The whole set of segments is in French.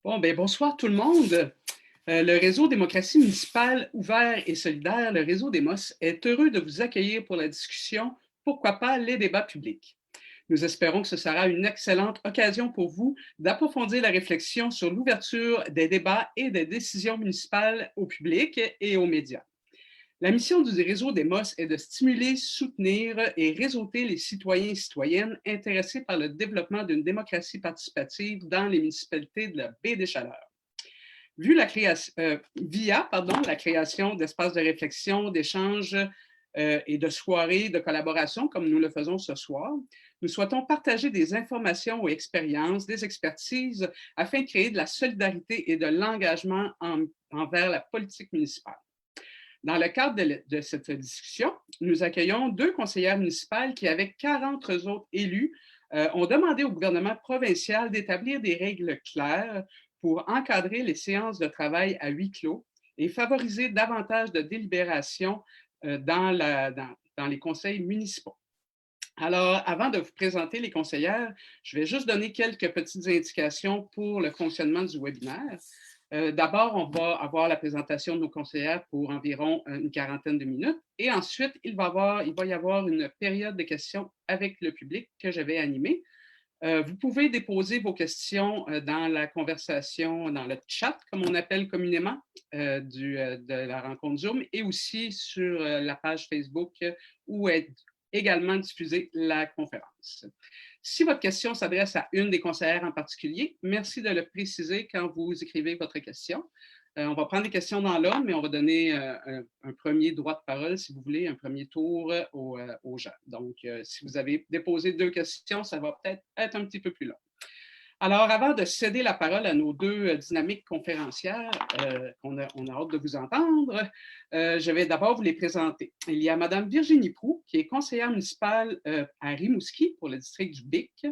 Bon, ben, bonsoir tout le monde. Le réseau Démocratie municipale ouvert et solidaire, le réseau DEMOS, est heureux de vous accueillir pour la discussion Pourquoi pas les débats publics. Nous espérons que ce sera une excellente occasion pour vous d'approfondir la réflexion sur l'ouverture des débats et des décisions municipales au public et aux médias. La mission du réseau DEMOS est de stimuler, soutenir et réseauter les citoyens et citoyennes intéressés par le développement d'une démocratie participative dans les municipalités de la Baie des Chaleurs. Via la création d'espaces de réflexion, d'échange et de soirées de collaboration, comme nous le faisons ce soir, nous souhaitons partager des informations ou expériences, des expertises, afin de créer de la solidarité et de l'engagement envers la politique municipale. Dans le cadre de cette discussion, nous accueillons deux conseillères municipales qui, avec 40 autres élus, ont demandé au gouvernement provincial d'établir des règles claires pour encadrer les séances de travail à huis clos et favoriser davantage de délibération dans les conseils municipaux. Alors, avant de vous présenter les conseillères, je vais juste donner quelques petites indications pour le fonctionnement du webinaire. D'abord, on va avoir la présentation de nos conseillères pour environ une quarantaine de minutes et ensuite, il va y avoir une période de questions avec le public que je vais animer. Vous pouvez déposer vos questions dans la conversation, dans le chat, comme on appelle communément, de la rencontre Zoom, et aussi sur la page Facebook où est également diffusée la conférence. Si votre question s'adresse à une des conseillères en particulier, merci de le préciser quand vous écrivez votre question. On va prendre des questions dans l'ordre, mais on va donner un premier droit de parole, si vous voulez, un premier tour aux gens. Donc, si vous avez déposé deux questions, ça va peut-être être un petit peu plus long. Alors, avant de céder la parole à nos deux dynamiques conférencières, on a hâte de vous entendre, je vais d'abord vous les présenter. Il y a Mme Virginie Proulx, qui est conseillère municipale à Rimouski pour le district du BIC.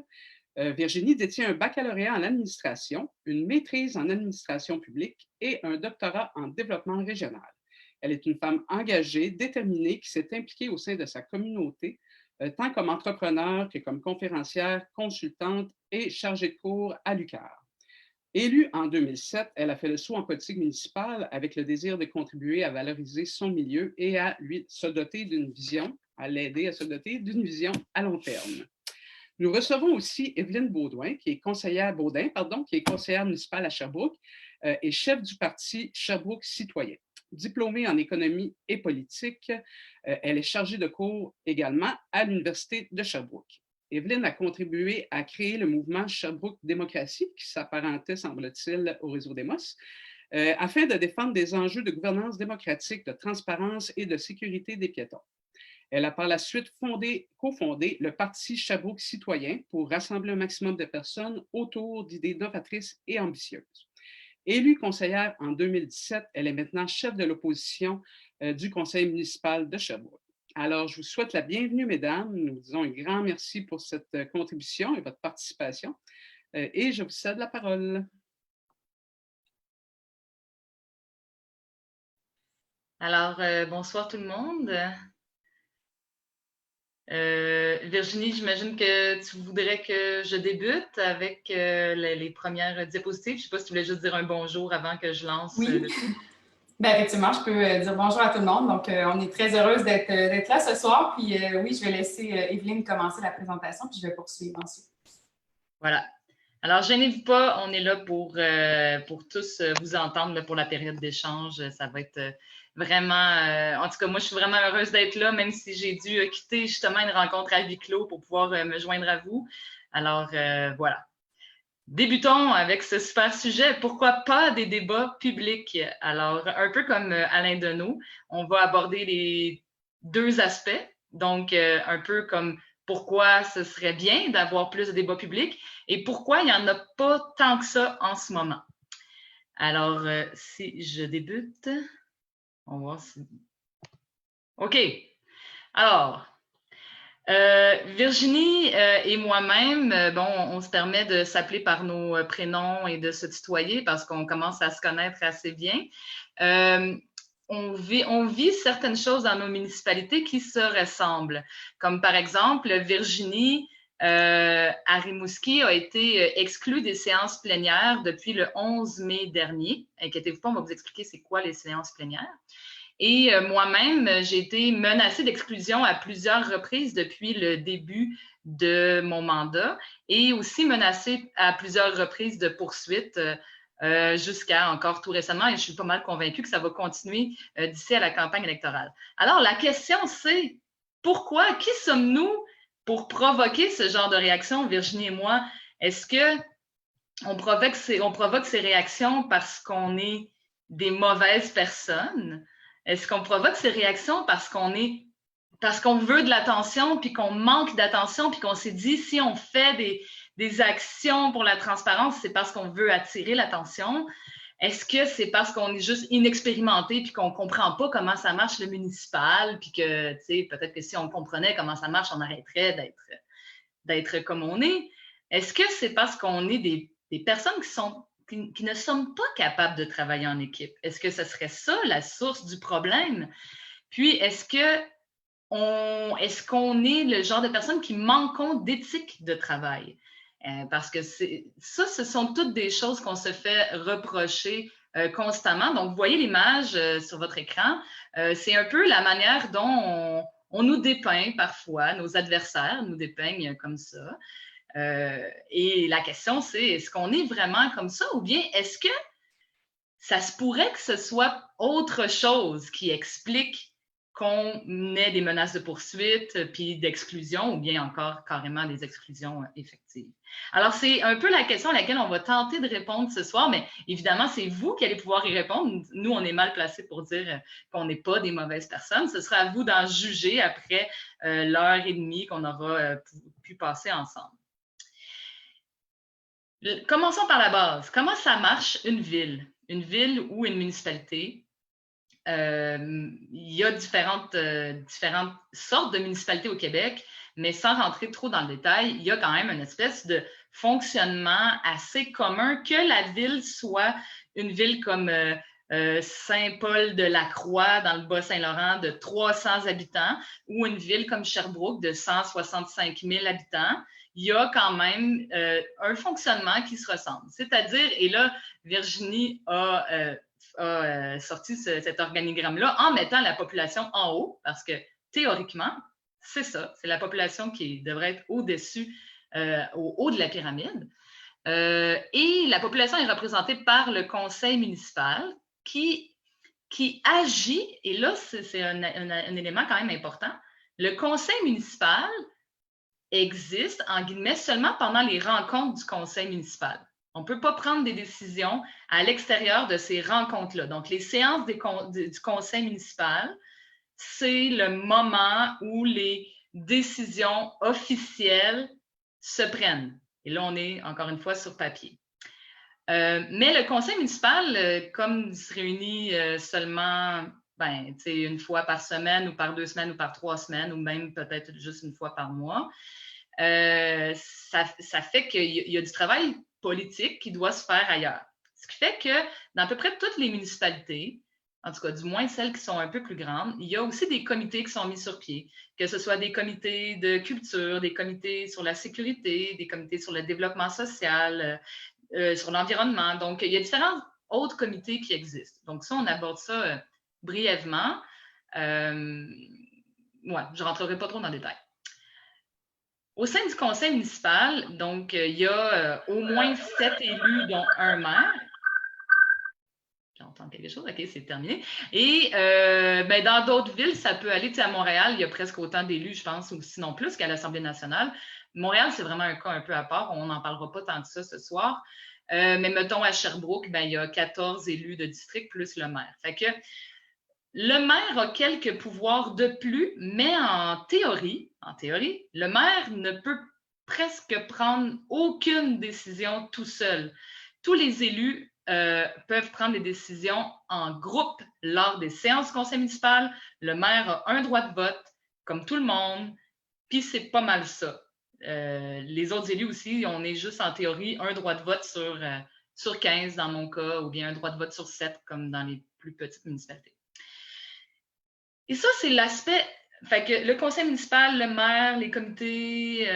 Virginie détient un baccalauréat en administration, une maîtrise en administration publique et un doctorat en développement régional. Elle est une femme engagée, déterminée, qui s'est impliquée au sein de sa communauté, tant comme entrepreneur que comme conférencière, consultante et chargée de cours à l'UQAR. Élue en 2007, elle a fait le saut en politique municipale avec le désir de contribuer à valoriser son milieu et à l'aider à se doter d'une vision à long terme. Nous recevons aussi Evelyne Baudouin, qui est conseillère municipale à Sherbrooke et chef du parti Sherbrooke Citoyen. Diplômée en économie et politique, elle est chargée de cours également à l'Université de Sherbrooke. Evelyne a contribué à créer le mouvement Sherbrooke Démocratie, qui s'apparentait, semble-t-il, au réseau DEMOS, afin de défendre des enjeux de gouvernance démocratique, de transparence et de sécurité des piétons. Elle a par la suite cofondé le parti Sherbrooke Citoyen pour rassembler un maximum de personnes autour d'idées novatrices et ambitieuses. Élue conseillère en 2017, elle est maintenant chef de l'opposition du conseil municipal de Sherbrooke. Alors, je vous souhaite la bienvenue, mesdames. Nous vous disons un grand merci pour cette contribution et votre participation. Et je vous cède la parole. Alors, bonsoir tout le monde. Virginie, j'imagine que tu voudrais que je débute avec les premières diapositives. Je ne sais pas si tu voulais juste dire un bonjour avant que je lance le tout. Bien, effectivement, je peux dire bonjour à tout le monde. Donc, on est très heureuse d'être là ce soir. Puis oui, je vais laisser Evelyne commencer la présentation, puis je vais poursuivre ensuite. Voilà. Alors, gênez-vous pas, on est là pour tous vous entendre là, pour la période d'échange. Ça va être vraiment... en tout cas, moi, je suis vraiment heureuse d'être là, même si j'ai dû quitter justement une rencontre à huis clos pour pouvoir me joindre à vous. Alors, voilà. Débutons avec ce super sujet. Pourquoi pas des débats publics? Alors, un peu comme Alain Deneau, on va aborder les deux aspects. Donc, un peu comme pourquoi ce serait bien d'avoir plus de débats publics et pourquoi il n'y en a pas tant que ça en ce moment. Alors, si je débute, on va voir si... OK. Alors, Virginie et moi-même, bon, on se permet de s'appeler par nos prénoms et de se tutoyer parce qu'on commence à se connaître assez bien. On vit certaines choses dans nos municipalités qui se ressemblent. Comme par exemple, Virginie à Rimouski a été exclu des séances plénières depuis le 11 mai dernier. Inquiétez-vous pas, on va vous expliquer c'est quoi les séances plénières. Et moi-même, j'ai été menacée d'exclusion à plusieurs reprises depuis le début de mon mandat et aussi menacée à plusieurs reprises de poursuites jusqu'à encore tout récemment. Et je suis pas mal convaincue que ça va continuer d'ici à la campagne électorale. Alors, la question, c'est pourquoi? Qui sommes-nous pour provoquer ce genre de réaction, Virginie et moi? Est-ce qu'on provoque ces réactions parce qu'on est des mauvaises personnes? Est-ce qu'on provoque ces réactions parce qu'on veut de l'attention, puis qu'on manque d'attention, puis qu'on s'est dit, si on fait des actions pour la transparence, c'est parce qu'on veut attirer l'attention? Est-ce que c'est parce qu'on est juste inexpérimenté, puis qu'on ne comprend pas comment ça marche le municipal, puis que, tu sais, peut-être que si on comprenait comment ça marche, on arrêterait d'être comme on est? Est-ce que c'est parce qu'on est des personnes qui ne sont pas capables de travailler en équipe? Est-ce que ce serait ça la source du problème? Puis, est-ce qu'on est le genre de personnes qui manquent d'éthique de travail? Parce que ce sont toutes des choses qu'on se fait reprocher constamment. Donc, vous voyez l'image sur votre écran. C'est un peu la manière dont on nous dépeint parfois, nos adversaires nous dépeignent comme ça. Et la question, c'est, est-ce qu'on est vraiment comme ça ou bien est-ce que ça se pourrait que ce soit autre chose qui explique qu'on ait des menaces de poursuite puis d'exclusion ou bien encore carrément des exclusions effectives? Alors, c'est un peu la question à laquelle on va tenter de répondre ce soir, mais évidemment, c'est vous qui allez pouvoir y répondre. Nous, on est mal placés pour dire qu'on n'est pas des mauvaises personnes. Ce sera à vous d'en juger après l'heure et demie qu'on aura pu passer ensemble. Commençons par la base. Comment ça marche une ville ou une municipalité? Il y a différentes sortes de municipalités au Québec, mais sans rentrer trop dans le détail, il y a quand même une espèce de fonctionnement assez commun que la ville soit une ville comme Saint-Paul-de-la-Croix dans le Bas-Saint-Laurent de 300 habitants ou une ville comme Sherbrooke de 165 000 habitants. Il y a quand même un fonctionnement qui se ressemble. C'est-à-dire, et là, Virginie a sorti cet organigramme-là en mettant la population en haut, parce que théoriquement, c'est ça, c'est la population qui devrait être au-dessus, au haut de la pyramide. Et la population est représentée par le conseil municipal qui agit, et là, c'est un élément quand même important, le conseil municipal existe, en guillemets, seulement pendant les rencontres du conseil municipal. On ne peut pas prendre des décisions à l'extérieur de ces rencontres-là. Donc, les séances du conseil municipal, c'est le moment où les décisions officielles se prennent. Et là, on est encore une fois sur papier. Mais le conseil municipal, comme il se réunit seulement une fois par semaine ou par 2 semaines ou par 3 semaines ou même peut-être juste une fois par mois, ça fait qu'il y a du travail politique qui doit se faire ailleurs. Ce qui fait que dans à peu près toutes les municipalités, en tout cas du moins celles qui sont un peu plus grandes, il y a aussi des comités qui sont mis sur pied, que ce soit des comités de culture, des comités sur la sécurité, des comités sur le développement social, sur l'environnement. Donc, il y a différents autres comités qui existent. Donc, ça, on aborde ça brièvement. Je ne rentrerai pas trop dans le détail. Au sein du conseil municipal, donc, il y a au moins 7 élus, dont un maire. J'entends quelque chose, OK, c'est terminé. Et dans d'autres villes, ça peut aller, tu sais, à Montréal, il y a presque autant d'élus, je pense, ou sinon plus qu'à l'Assemblée nationale. Montréal, c'est vraiment un cas un peu à part, on n'en parlera pas tant que ça ce soir. Mais mettons à Sherbrooke, il y a 14 élus de district plus le maire. Fait que le maire a quelques pouvoirs de plus, mais en théorie, le maire ne peut presque prendre aucune décision tout seul. Tous les élus peuvent prendre des décisions en groupe lors des séances du conseil municipal. Le maire a un droit de vote, comme tout le monde, puis c'est pas mal ça. Les autres élus aussi, on est juste en théorie un droit de vote sur 15 dans mon cas, ou bien un droit de vote sur 7 comme dans les plus petites municipalités. Et ça, c'est l'aspect, fait que le conseil municipal, le maire, les comités,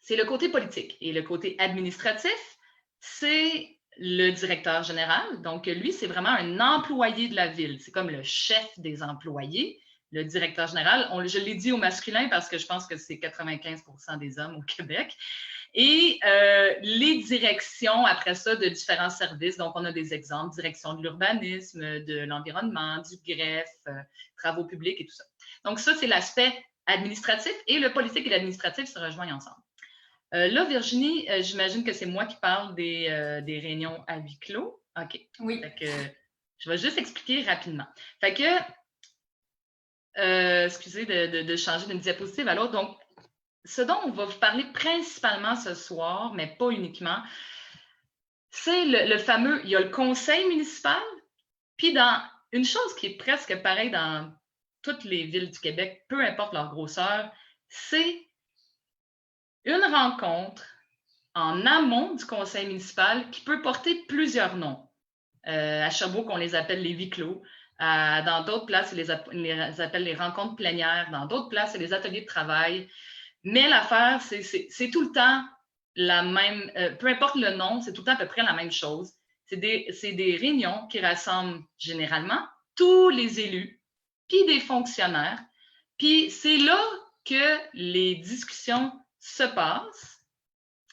c'est le côté politique. Et le côté administratif, c'est le directeur général. Donc, lui, c'est vraiment un employé de la ville. C'est comme le chef des employés, le directeur général. Je l'ai dit au masculin parce que je pense que c'est 95% des hommes au Québec. Et les directions, après ça, de différents services. Donc, on a des exemples, direction de l'urbanisme, de l'environnement, du greffe, travaux publics et tout ça. Donc, ça, c'est l'aspect administratif et le politique et l'administratif se rejoignent ensemble. Là, Virginie, j'imagine que c'est moi qui parle des réunions à huis clos. OK. Oui. Fait que, je vais juste expliquer rapidement. Fait que, excusez de changer d'une diapositive à l'autre. Donc, ce dont on va vous parler principalement ce soir, mais pas uniquement, c'est le fameux, il y a le conseil municipal, puis dans une chose qui est presque pareille dans toutes les villes du Québec, peu importe leur grosseur, c'est une rencontre en amont du conseil municipal qui peut porter plusieurs noms. À Sherbrooke, on les appelle les huis clos. Dans d'autres places, on les appelle les rencontres plénières. Dans d'autres places, c'est les ateliers de travail. Mais l'affaire, c'est tout le temps la même, peu importe le nom, c'est tout le temps à peu près la même chose. C'est des réunions qui rassemblent généralement tous les élus, puis des fonctionnaires. Puis c'est là que les discussions se passent,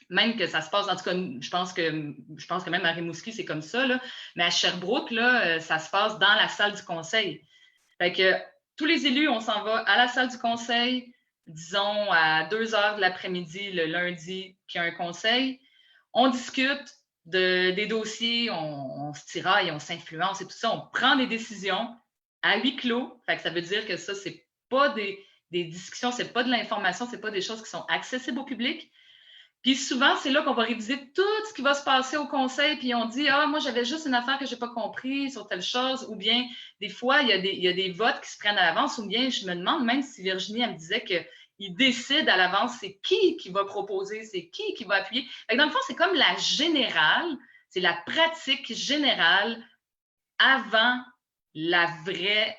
même que ça se passe, en tout cas, je pense que même à Rimouski, c'est comme ça, là, mais à Sherbrooke, là, ça se passe dans la salle du conseil. Fait que tous les élus, on s'en va à la salle du conseil, disons à 2 heures de l'après-midi, le lundi, qu'il y a un conseil. On discute des dossiers, on se tiraille, on s'influence et tout ça. On prend des décisions à huis clos. Fait que ça veut dire que ça, c'est pas des discussions, c'est pas de l'information, c'est pas des choses qui sont accessibles au public. Puis souvent, c'est là qu'on va réviser tout ce qui va se passer au conseil, puis on dit « Ah, moi, j'avais juste une affaire que je n'ai pas compris sur telle chose », ou bien des fois, il y a des votes qui se prennent à l'avance, ou bien je me demande même si Virginie, elle me disait qu'il décide à l'avance c'est qui va proposer, c'est qui va appuyer. Fait que dans le fond, c'est comme la générale, c'est la pratique générale avant la vraie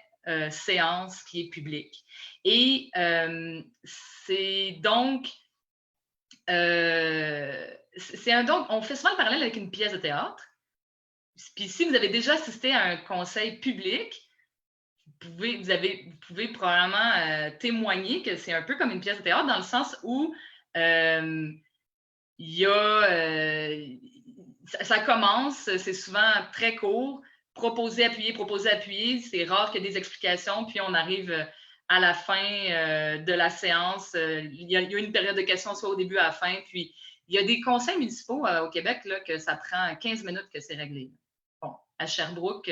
séance qui est publique. Et c'est donc... on fait souvent le parallèle avec une pièce de théâtre. Puis si vous avez déjà assisté à un conseil public, vous pouvez probablement témoigner que c'est un peu comme une pièce de théâtre dans le sens où ça commence, c'est souvent très court, proposer, appuyer. C'est rare qu'il y ait des explications, puis on arrive à la fin de la séance. Il y a une période de questions, soit au début, à la fin. Puis, il y a des conseils municipaux au Québec là, que ça prend 15 minutes que c'est réglé. Bon, à Sherbrooke,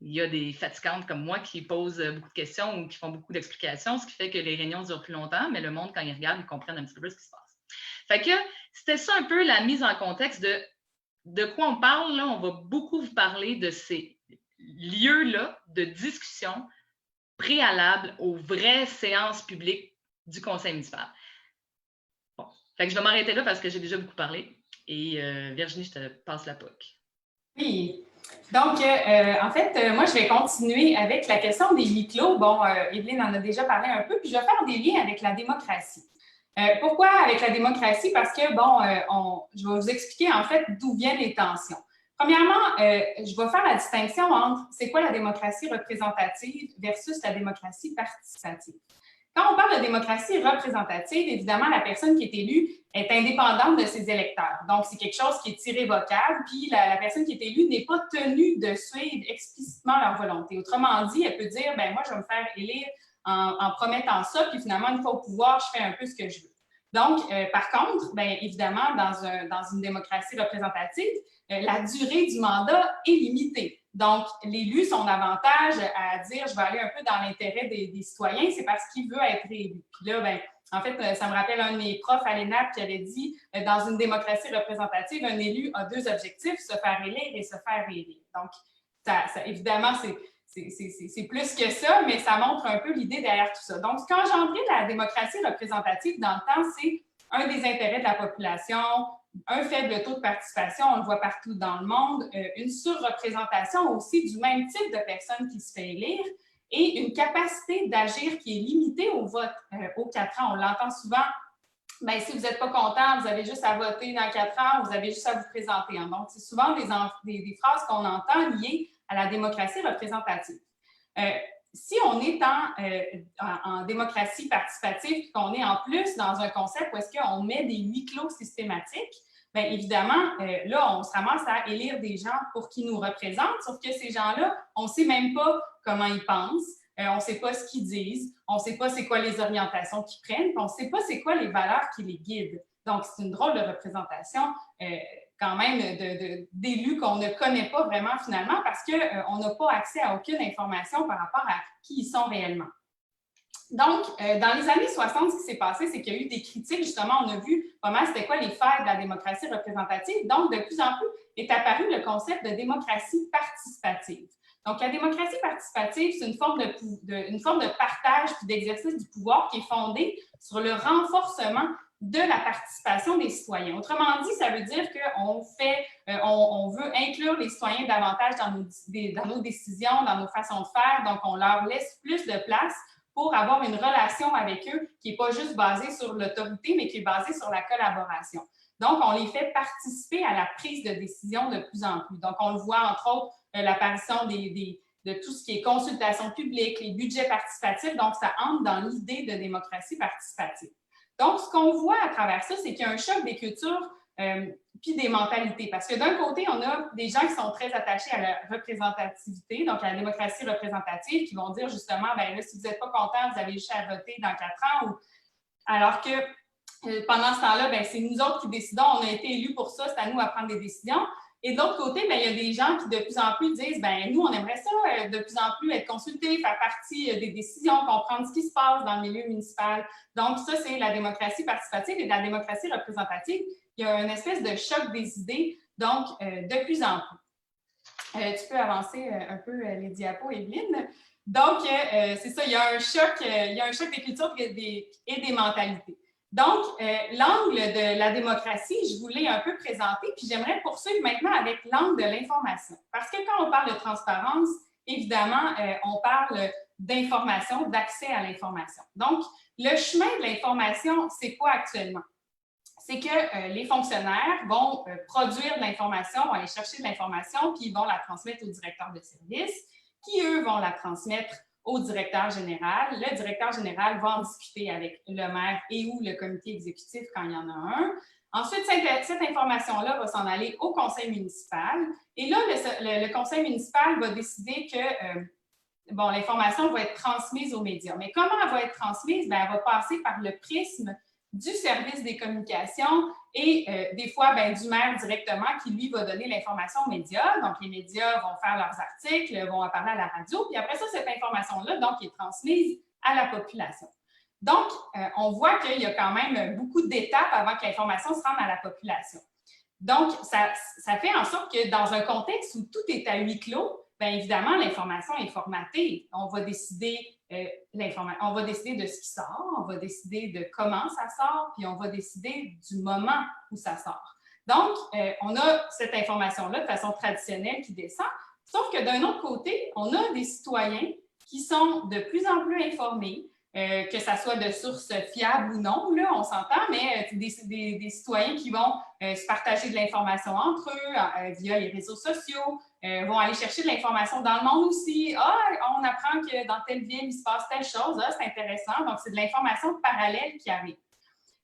il y a des fatigantes comme moi qui posent beaucoup de questions ou qui font beaucoup d'explications, ce qui fait que les réunions durent plus longtemps, mais le monde, quand ils regardent, ils comprennent un petit peu ce qui se passe. Fait que c'était ça un peu la mise en contexte de quoi on parle. Là, on va beaucoup vous parler de ces lieux-là de discussion préalable aux vraies séances publiques du conseil municipal. Bon, fait que je vais m'arrêter là parce que j'ai déjà beaucoup parlé. Et Virginie, je te passe la POC. Oui. Donc, en fait, moi, je vais continuer avec la question des huis clos. Bon, Evelyne en a déjà parlé un peu, puis je vais faire des liens avec la démocratie. Pourquoi avec la démocratie? Parce que, bon, je vais vous expliquer, en fait, d'où viennent les tensions. Premièrement, je vais faire la distinction entre c'est quoi la démocratie représentative versus la démocratie participative. Quand on parle de démocratie représentative, évidemment, la personne qui est élue est indépendante de ses électeurs. Donc, c'est quelque chose qui est irrévocable, puis la personne qui est élue n'est pas tenue de suivre explicitement leur volonté. Autrement dit, elle peut dire, ben moi, je vais me faire élire en promettant ça, puis finalement, une fois au pouvoir, je fais un peu ce que je veux. Donc, par contre, bien évidemment, dans une démocratie représentative, la durée du mandat est limitée. Donc, l'élu, son avantage à dire « je vais aller un peu dans l'intérêt des citoyens », c'est parce qu'il veut être élu. Puis là, bien, en fait, ça me rappelle un de mes profs à l'ENAP qui avait dit « dans une démocratie représentative, un élu a 2 objectifs, se faire élire et se faire élire ». Donc, évidemment, c'est plus que ça, mais ça montre un peu l'idée derrière tout ça. Donc, ce qu'engendrait la démocratie représentative dans le temps, c'est un des intérêts de la population, un faible taux de participation, on le voit partout dans le monde, une surreprésentation aussi du même type de personnes qui se fait élire et une capacité d'agir qui est limitée au vote aux 4 ans. On l'entend souvent bien, si vous n'êtes pas content, vous avez juste à voter dans 4 ans, vous avez juste à vous présenter. Hein. Donc, c'est souvent des phrases qu'on entend liées à la démocratie représentative. Si on est en démocratie participative et qu'on est en plus dans un concept où est-ce qu'on met des huis clos systématiques, bien évidemment, là, on se ramasse à élire des gens pour qu'ils nous représentent, sauf que ces gens-là, on ne sait même pas comment ils pensent, on ne sait pas ce qu'ils disent, on ne sait pas c'est quoi les orientations qu'ils prennent, puis on ne sait pas c'est quoi les valeurs qui les guident. Donc, c'est une drôle de représentation quand même d'élus qu'on ne connaît pas vraiment finalement parce qu'on n'a pas accès à aucune information par rapport à qui ils sont réellement. Donc, dans les années 60, ce qui s'est passé, c'est qu'il y a eu des critiques. Justement, on a vu pas mal c'était quoi les failles de la démocratie représentative. Donc, de plus en plus est apparu le concept de démocratie participative. Donc, la démocratie participative, c'est une forme de partage puis d'exercice du pouvoir qui est fondée sur le renforcement de la participation des citoyens. Autrement dit, ça veut dire qu'on veut inclure les citoyens davantage dans nos décisions, dans nos façons de faire. Donc, on leur laisse plus de place pour avoir une relation avec eux qui n'est pas juste basée sur l'autorité, mais qui est basée sur la collaboration. Donc, on les fait participer à la prise de décision de plus en plus. Donc, on le voit, entre autres, l'apparition de tout ce qui est consultation publique, les budgets participatifs. Donc, ça entre dans l'idée de démocratie participative. Donc, ce qu'on voit à travers ça, c'est qu'il y a un choc des cultures puis des mentalités. Parce que d'un côté, on a des gens qui sont très attachés à la représentativité, donc à la démocratie représentative, qui vont dire justement, bien là, si vous n'êtes pas content, vous avez juste à voter dans 4 ans. Alors que pendant ce temps-là, bien, c'est nous autres qui décidons, on a été élus pour ça, c'est à nous à prendre des décisions. Et de l'autre côté, bien, il y a des gens qui de plus en plus disent, bien, nous, on aimerait ça de plus en plus être consultés, faire partie des décisions, comprendre ce qui se passe dans le milieu municipal. Donc, ça, c'est la démocratie participative et de la démocratie représentative. Il y a une espèce de choc des idées, donc de plus en plus. Tu peux avancer un peu les diapos, Evelyne. Donc, c'est ça, il y a un choc des cultures et des mentalités. Donc, l'angle de la démocratie, je vous l'ai un peu présenté, puis j'aimerais poursuivre maintenant avec l'angle de l'information. Parce que quand on parle de transparence, évidemment, on parle d'information, d'accès à l'information. Donc, le chemin de l'information, c'est quoi actuellement? C'est que les fonctionnaires vont produire de l'information, vont aller chercher de l'information, puis ils vont la transmettre au directeur de service, qui, eux, vont la transmettre au directeur général. Le directeur général va en discuter avec le maire et ou le comité exécutif quand il y en a un. Ensuite, cette information-là va s'en aller au conseil municipal. Et là, le conseil municipal va décider que l'information va être transmise aux médias. Mais comment elle va être transmise? Bien, elle va passer par le prisme du service des communications et des fois du maire directement qui, lui, va donner l'information aux médias. Donc, les médias vont faire leurs articles, vont en parler à la radio. Puis après ça, cette information-là, donc, est transmise à la population. Donc, on voit qu'il y a quand même beaucoup d'étapes avant que l'information se rende à la population. Donc, ça fait en sorte que dans un contexte où tout est à huis clos, bien évidemment, l'information est formatée. On va décider de ce qui sort, on va décider de comment ça sort, puis on va décider du moment où ça sort. Donc, on a cette information-là de façon traditionnelle qui descend, sauf que d'un autre côté, on a des citoyens qui sont de plus en plus informés, que ça soit de sources fiables ou non, là, on s'entend, mais des citoyens qui vont se partager de l'information entre eux via les réseaux sociaux, vont aller chercher de l'information dans le monde aussi. Ah, on apprend que dans telle ville, il se passe telle chose. Ah, c'est intéressant. Donc, c'est de l'information parallèle qui arrive.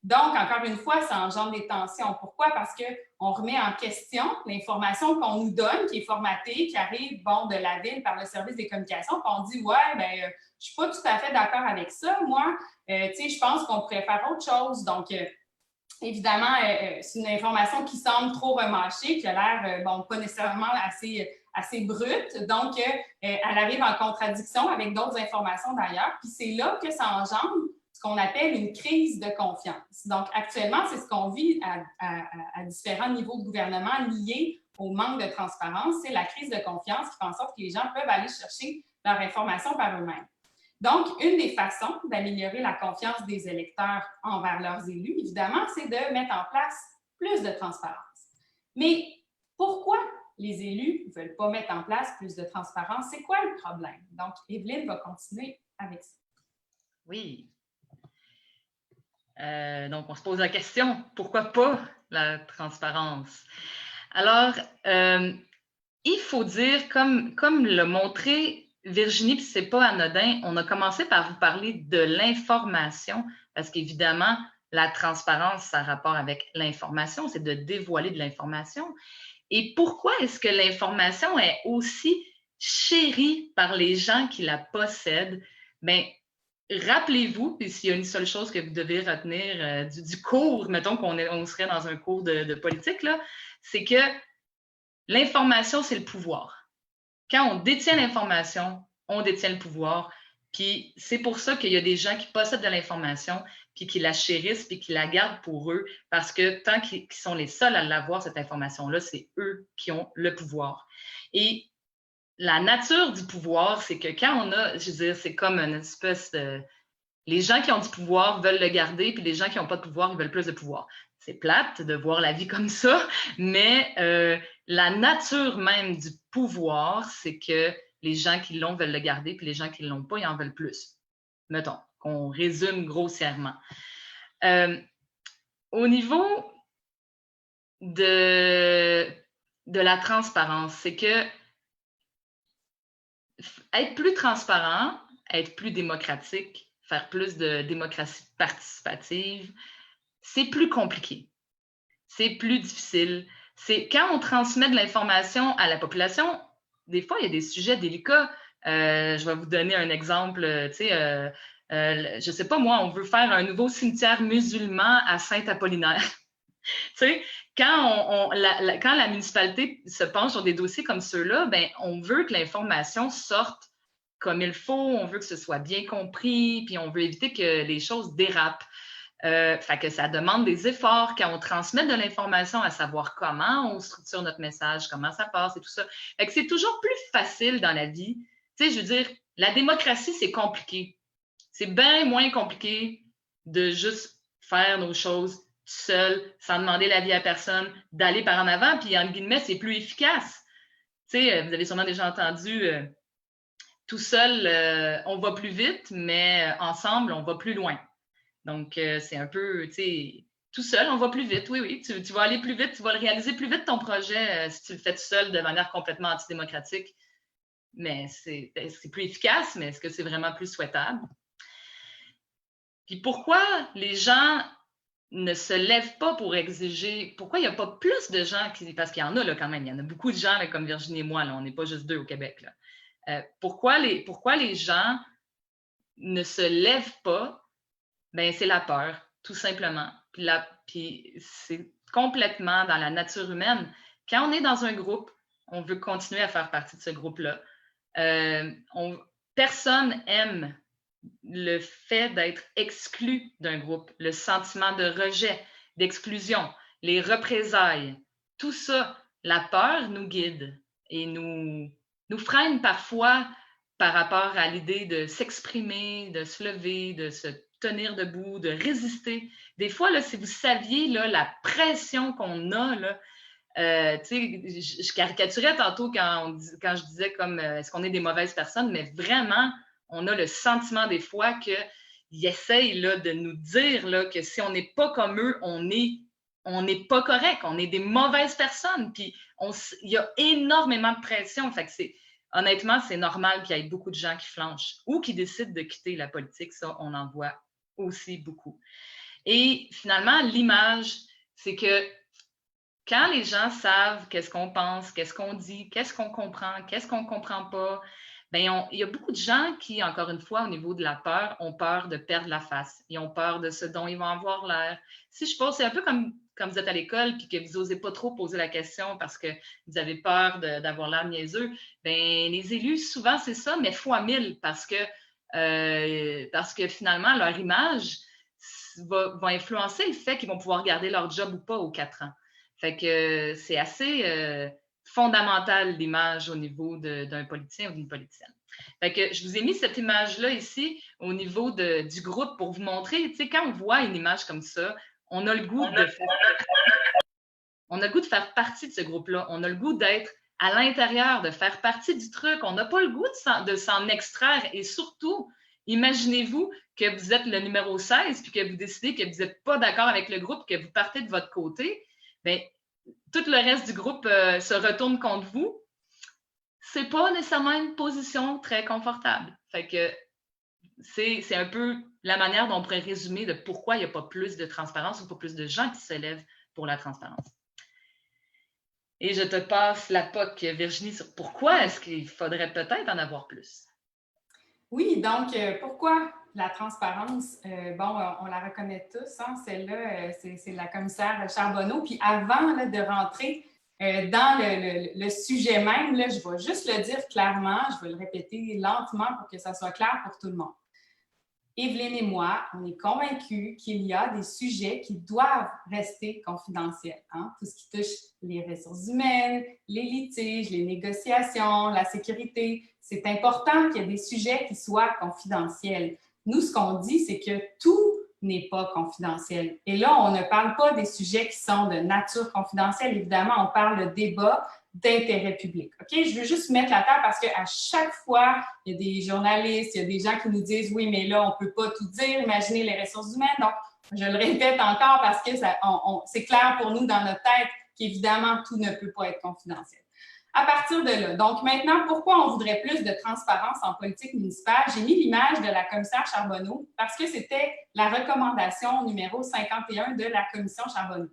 Donc, encore une fois, ça engendre des tensions. Pourquoi? Parce qu'on remet en question l'information qu'on nous donne, qui est formatée, qui arrive de la ville par le service des communications, puis on dit, ouais, je ne suis pas tout à fait d'accord avec ça. Moi, je pense qu'on pourrait faire autre chose. Donc, évidemment, c'est une information qui semble trop remâchée, qui a l'air, pas nécessairement assez brute. Donc, elle arrive en contradiction avec d'autres informations d'ailleurs. Puis c'est là que ça engendre ce qu'on appelle une crise de confiance. Donc, actuellement, c'est ce qu'on vit à différents niveaux de gouvernement liés au manque de transparence. C'est la crise de confiance qui fait en sorte que les gens peuvent aller chercher leur information par eux-mêmes. Donc, une des façons d'améliorer la confiance des électeurs envers leurs élus, évidemment, c'est de mettre en place plus de transparence. Mais pourquoi les élus ne veulent pas mettre en place plus de transparence? C'est quoi le problème? Donc, Evelyne va continuer avec ça. Oui. Donc, on se pose la question, pourquoi pas la transparence? Alors, il faut dire, comme l'a montré Virginie, puis c'est pas anodin, on a commencé par vous parler de l'information, parce qu'évidemment, la transparence, ça a rapport avec l'information, c'est de dévoiler de l'information. Et pourquoi est-ce que l'information est aussi chérie par les gens qui la possèdent? Bien, rappelez-vous, puis s'il y a une seule chose que vous devez retenir du cours, mettons on serait dans un cours de politique, là, c'est que l'information, c'est le pouvoir. Quand on détient l'information, on détient le pouvoir. Puis c'est pour ça qu'il y a des gens qui possèdent de l'information, puis qui la chérissent, puis qui la gardent pour eux, parce que tant qu'ils sont les seuls à l'avoir, cette information-là, c'est eux qui ont le pouvoir. Et la nature du pouvoir, c'est que quand on a, je veux dire, c'est comme une espèce de... Les gens qui ont du pouvoir veulent le garder, puis les gens qui n'ont pas de pouvoir, ils veulent plus de pouvoir. C'est plate de voir la vie comme ça, mais la nature même du pouvoir, c'est que les gens qui l'ont veulent le garder, puis les gens qui ne l'ont pas, ils en veulent plus. Mettons, qu'on résume grossièrement. Au niveau de la transparence, c'est que être plus transparent, être plus démocratique, faire plus de démocratie participative, c'est plus compliqué. C'est plus difficile. C'est quand on transmet de l'information à la population, des fois, il y a des sujets délicats. Je vais vous donner un exemple. Je ne sais pas, moi, on veut faire un nouveau cimetière musulman à Saint-Apollinaire. Quand la municipalité se penche sur des dossiers comme ceux-là, ben, on veut que l'information sorte comme il faut, on veut que ce soit bien compris, puis on veut éviter que les choses dérapent. Fait que ça demande des efforts quand on transmet de l'information, à savoir comment on structure notre message, comment ça passe et tout ça. Fait que c'est toujours plus facile dans la vie. Tu sais, je veux dire, la démocratie, c'est compliqué. C'est bien moins compliqué de juste faire nos choses seul, sans demander l'avis à personne, d'aller par en avant, puis entre guillemets, c'est plus efficace. Tu sais, vous avez sûrement déjà entendu tout seul, on va plus vite, mais ensemble, on va plus loin. Donc, c'est un peu, tu sais, tout seul, on va plus vite. Oui, oui, tu vas aller plus vite, tu vas le réaliser plus vite ton projet si tu le fais tout seul de manière complètement antidémocratique. Mais c'est plus efficace, mais est-ce que c'est vraiment plus souhaitable? Puis pourquoi les gens ne se lèvent pas pour exiger, pourquoi il n'y a pas plus de gens qui, parce qu'il y en a là quand même, il y en a beaucoup de gens là, comme Virginie et moi, là, on n'est pas juste deux au Québec. Là. Pourquoi les gens ne se lèvent pas? Ben c'est la peur, tout simplement. Puis c'est complètement dans la nature humaine. Quand on est dans un groupe, on veut continuer à faire partie de ce groupe-là. Personne aime le fait d'être exclu d'un groupe, le sentiment de rejet, d'exclusion, les représailles, tout ça, la peur nous guide et nous freine parfois par rapport à l'idée de s'exprimer, de se lever, de se tenir debout, de résister. Des fois, là, si vous saviez là, la pression qu'on a, là, je caricaturais tantôt quand je disais comme est-ce qu'on est des mauvaises personnes, mais vraiment, on a le sentiment des fois qu'ils essayent là, de nous dire là, que si on n'est pas comme eux, on n'est pas correct, on est des mauvaises personnes. Puis il y a énormément de pression. Fait que honnêtement, c'est normal qu'il y ait beaucoup de gens qui flanchent ou qui décident de quitter la politique. Ça, on en voit aussi beaucoup. Et finalement, l'image, c'est que quand les gens savent qu'est-ce qu'on pense, qu'est-ce qu'on dit, qu'est-ce qu'on comprend pas, bien, il y a beaucoup de gens qui, encore une fois, au niveau de la peur, ont peur de perdre la face. Ils ont peur de ce dont ils vont avoir l'air. Si je pense, c'est un peu comme vous êtes à l'école puis que vous n'osez pas trop poser la question parce que vous avez peur d'avoir l'air niaiseux, bien, les élus, souvent, c'est ça, mais fois 1000 parce que finalement, leur image va influencer le fait qu'ils vont pouvoir garder leur job ou pas aux 4 ans. Fait que c'est assez fondamental l'image au niveau d'un politicien ou d'une politicienne. Fait que je vous ai mis cette image-là ici au niveau du groupe pour vous montrer, tu sais, quand on voit une image comme ça, on a le goût de faire partie de ce groupe-là. On a le goût d'être à l'intérieur, de faire partie du truc. On n'a pas le goût de s'en extraire et surtout, Imaginez-vous que vous êtes le numéro 16 puis que vous décidez que vous n'êtes pas d'accord avec le groupe, que vous partez de votre côté. Bien, tout le reste du groupe se retourne contre vous. C'est pas nécessairement une position très confortable. Fait que c'est un peu la manière dont on pourrait résumer de pourquoi il n'y a pas plus de transparence ou pas plus de gens qui se lèvent pour la transparence. Et je te passe la POC, Virginie, sur pourquoi est-ce qu'il faudrait peut-être en avoir plus? Oui, donc pourquoi la transparence? On la reconnaît tous, hein, celle-là, c'est la commissaire Charbonneau. Puis avant là, de rentrer dans le sujet même, là, je vais juste le dire clairement, je vais le répéter lentement pour que ça soit clair pour tout le monde. Evelyne et moi, on est convaincus qu'il y a des sujets qui doivent rester confidentiels. Hein? Tout ce qui touche les ressources humaines, les litiges, les négociations, la sécurité. C'est important qu'il y ait des sujets qui soient confidentiels. Nous, ce qu'on dit, c'est que tout n'est pas confidentiel. Et là, on ne parle pas des sujets qui sont de nature confidentielle. Évidemment, on parle de débat d'intérêt public. OK? Je veux juste mettre la table parce qu'à chaque fois, il y a des journalistes, il y a des gens qui nous disent « Oui, mais là, on ne peut pas tout dire. Imaginez les ressources humaines. » Donc, je le répète encore parce que c'est clair pour nous dans notre tête qu'évidemment, tout ne peut pas être confidentiel. À partir de là, donc maintenant, pourquoi on voudrait plus de transparence en politique municipale? J'ai mis l'image de la commissaire Charbonneau parce que c'était la recommandation numéro 51 de la commission Charbonneau.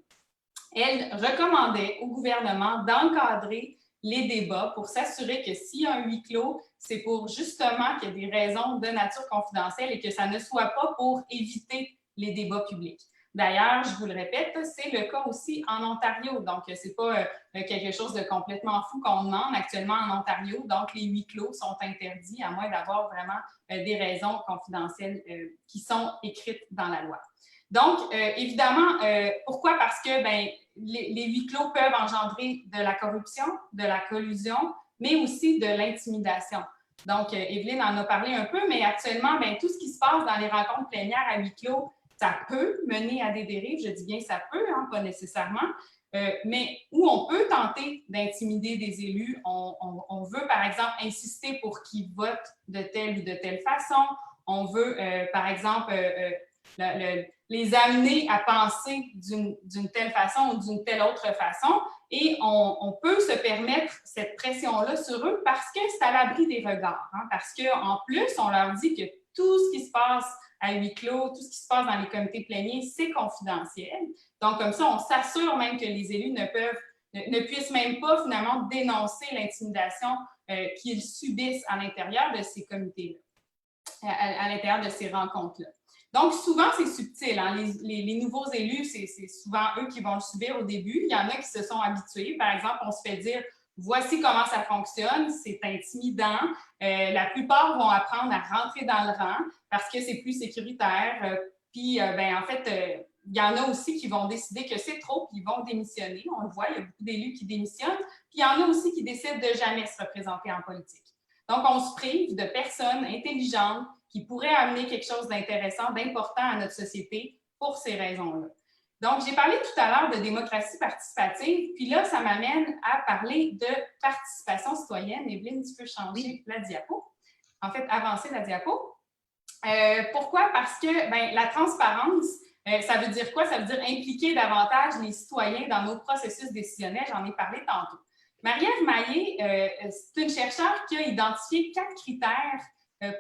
Elle recommandait au gouvernement d'encadrer les débats pour s'assurer que s'il y a un huis clos, c'est pour justement qu'il y ait des raisons de nature confidentielle et que ça ne soit pas pour éviter les débats publics. D'ailleurs, je vous le répète, c'est le cas aussi en Ontario. Donc, ce n'est pas quelque chose de complètement fou qu'on demande actuellement en Ontario. Donc, les huis clos sont interdits à moins d'avoir vraiment des raisons confidentielles qui sont écrites dans la loi. Donc, évidemment, pourquoi? Parce que les huis clos peuvent engendrer de la corruption, de la collusion, mais aussi de l'intimidation. Donc, Evelyne en a parlé un peu, mais actuellement, tout ce qui se passe dans les rencontres plénières à huis clos, ça peut mener à des dérives. Je dis bien ça peut, hein, pas nécessairement. Mais où on peut tenter d'intimider des élus, on veut, par exemple, insister pour qu'ils votent de telle ou de telle façon. On veut, par exemple, les amener à penser d'une telle façon ou d'une telle autre façon. Et on peut se permettre cette pression-là sur eux parce que c'est à l'abri des regards. Hein, parce qu'en plus, on leur dit que tout ce qui se passe à huis clos, tout ce qui se passe dans les comités pléniers, c'est confidentiel. Donc, comme ça, on s'assure même que les élus ne puissent même pas finalement dénoncer l'intimidation qu'ils subissent à l'intérieur de ces comités-là, à l'intérieur de ces rencontres-là. Donc, souvent, c'est subtil. Hein? Les nouveaux élus, c'est souvent eux qui vont le subir au début. Il y en a qui se sont habitués. Par exemple, on se fait dire « Voici comment ça fonctionne, c'est intimidant. » La plupart vont apprendre à rentrer dans le rang parce que c'est plus sécuritaire. Puis, en fait, il y en a aussi qui vont décider que c'est trop, puis ils vont démissionner. On le voit, il y a beaucoup d'élus qui démissionnent. Puis, il y en a aussi qui décident de jamais se représenter en politique. Donc, on se prive de personnes intelligentes qui pourraient amener quelque chose d'intéressant, d'important à notre société pour ces raisons-là. Donc, j'ai parlé tout à l'heure de démocratie participative, puis là, ça m'amène à parler de participation citoyenne. Evelyne, tu peux changer la diapo. En fait, avancer la diapo. Pourquoi? Parce que la transparence, ça veut dire quoi? Ça veut dire impliquer davantage les citoyens dans nos processus décisionnels. J'en ai parlé tantôt. Marie-Ève Maillé, c'est une chercheure qui a identifié 4 critères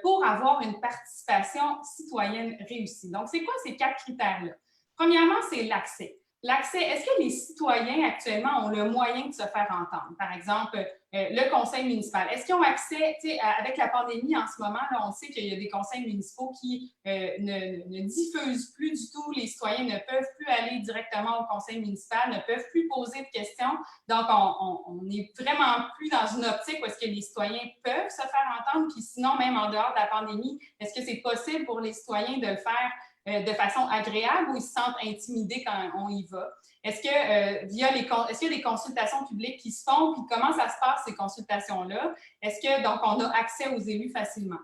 pour avoir une participation citoyenne réussie. Donc, c'est quoi ces 4 critères-là? Premièrement, c'est l'accès. L'accès, est-ce que les citoyens actuellement ont le moyen de se faire entendre? Par exemple, le conseil municipal. Est-ce qu'ils ont accès, avec la pandémie en ce moment, là, on sait qu'il y a des conseils municipaux qui ne diffusent plus du tout. Les citoyens ne peuvent plus aller directement au conseil municipal, ne peuvent plus poser de questions. Donc, on n'est vraiment plus dans une optique où est-ce que les citoyens peuvent se faire entendre. Puis sinon, même en dehors de la pandémie, est-ce que c'est possible pour les citoyens de le faire de façon agréable ou ils se sentent intimidés quand on y va? Est-ce que est-ce qu'il y a des consultations publiques qui se font? Puis comment ça se passe, ces consultations-là? Est-ce que, donc, on a accès aux élus facilement?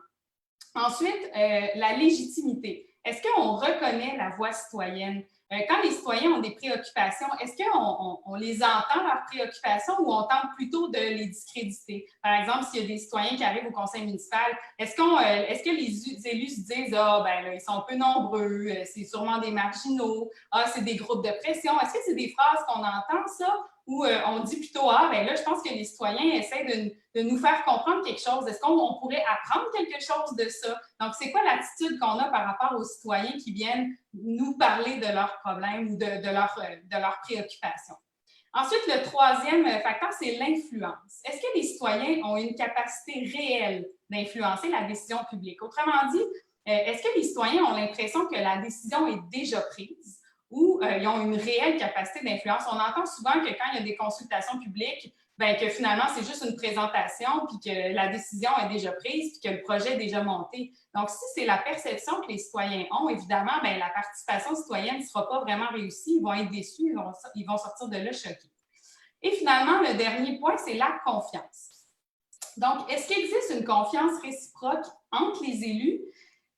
Ensuite, la légitimité. Est-ce qu'on reconnaît la voix citoyenne? quand les citoyens ont des préoccupations, est-ce qu'on les entend, leurs préoccupations, ou on tente plutôt de les discréditer? Par exemple, s'il y a des citoyens qui arrivent au conseil municipal, est-ce que les élus se disent « Ah, ben là, ils sont peu nombreux, c'est sûrement des marginaux, ah, c'est des groupes de pression ». Est-ce que c'est des phrases qu'on entend, ça? Ou on dit plutôt « Ah, ben là, je pense que les citoyens essaient de nous faire comprendre quelque chose. Est-ce qu'on pourrait apprendre quelque chose de ça? » Donc, c'est quoi l'attitude qu'on a par rapport aux citoyens qui viennent nous parler de leurs problèmes ou de leurs préoccupations? Ensuite, le troisième facteur, c'est l'influence. Est-ce que les citoyens ont une capacité réelle d'influencer la décision publique? Autrement dit, est-ce que les citoyens ont l'impression que la décision est déjà prise ou ils ont une réelle capacité d'influence? On entend souvent que quand il y a des consultations publiques, bien, que finalement, c'est juste une présentation, puis que la décision est déjà prise, puis que le projet est déjà monté. Donc, si c'est la perception que les citoyens ont, évidemment, bien, la participation citoyenne ne sera pas vraiment réussie. Ils vont être déçus, ils vont sortir de là choqués. Et finalement, le dernier point, c'est la confiance. Donc, est-ce qu'il existe une confiance réciproque entre les élus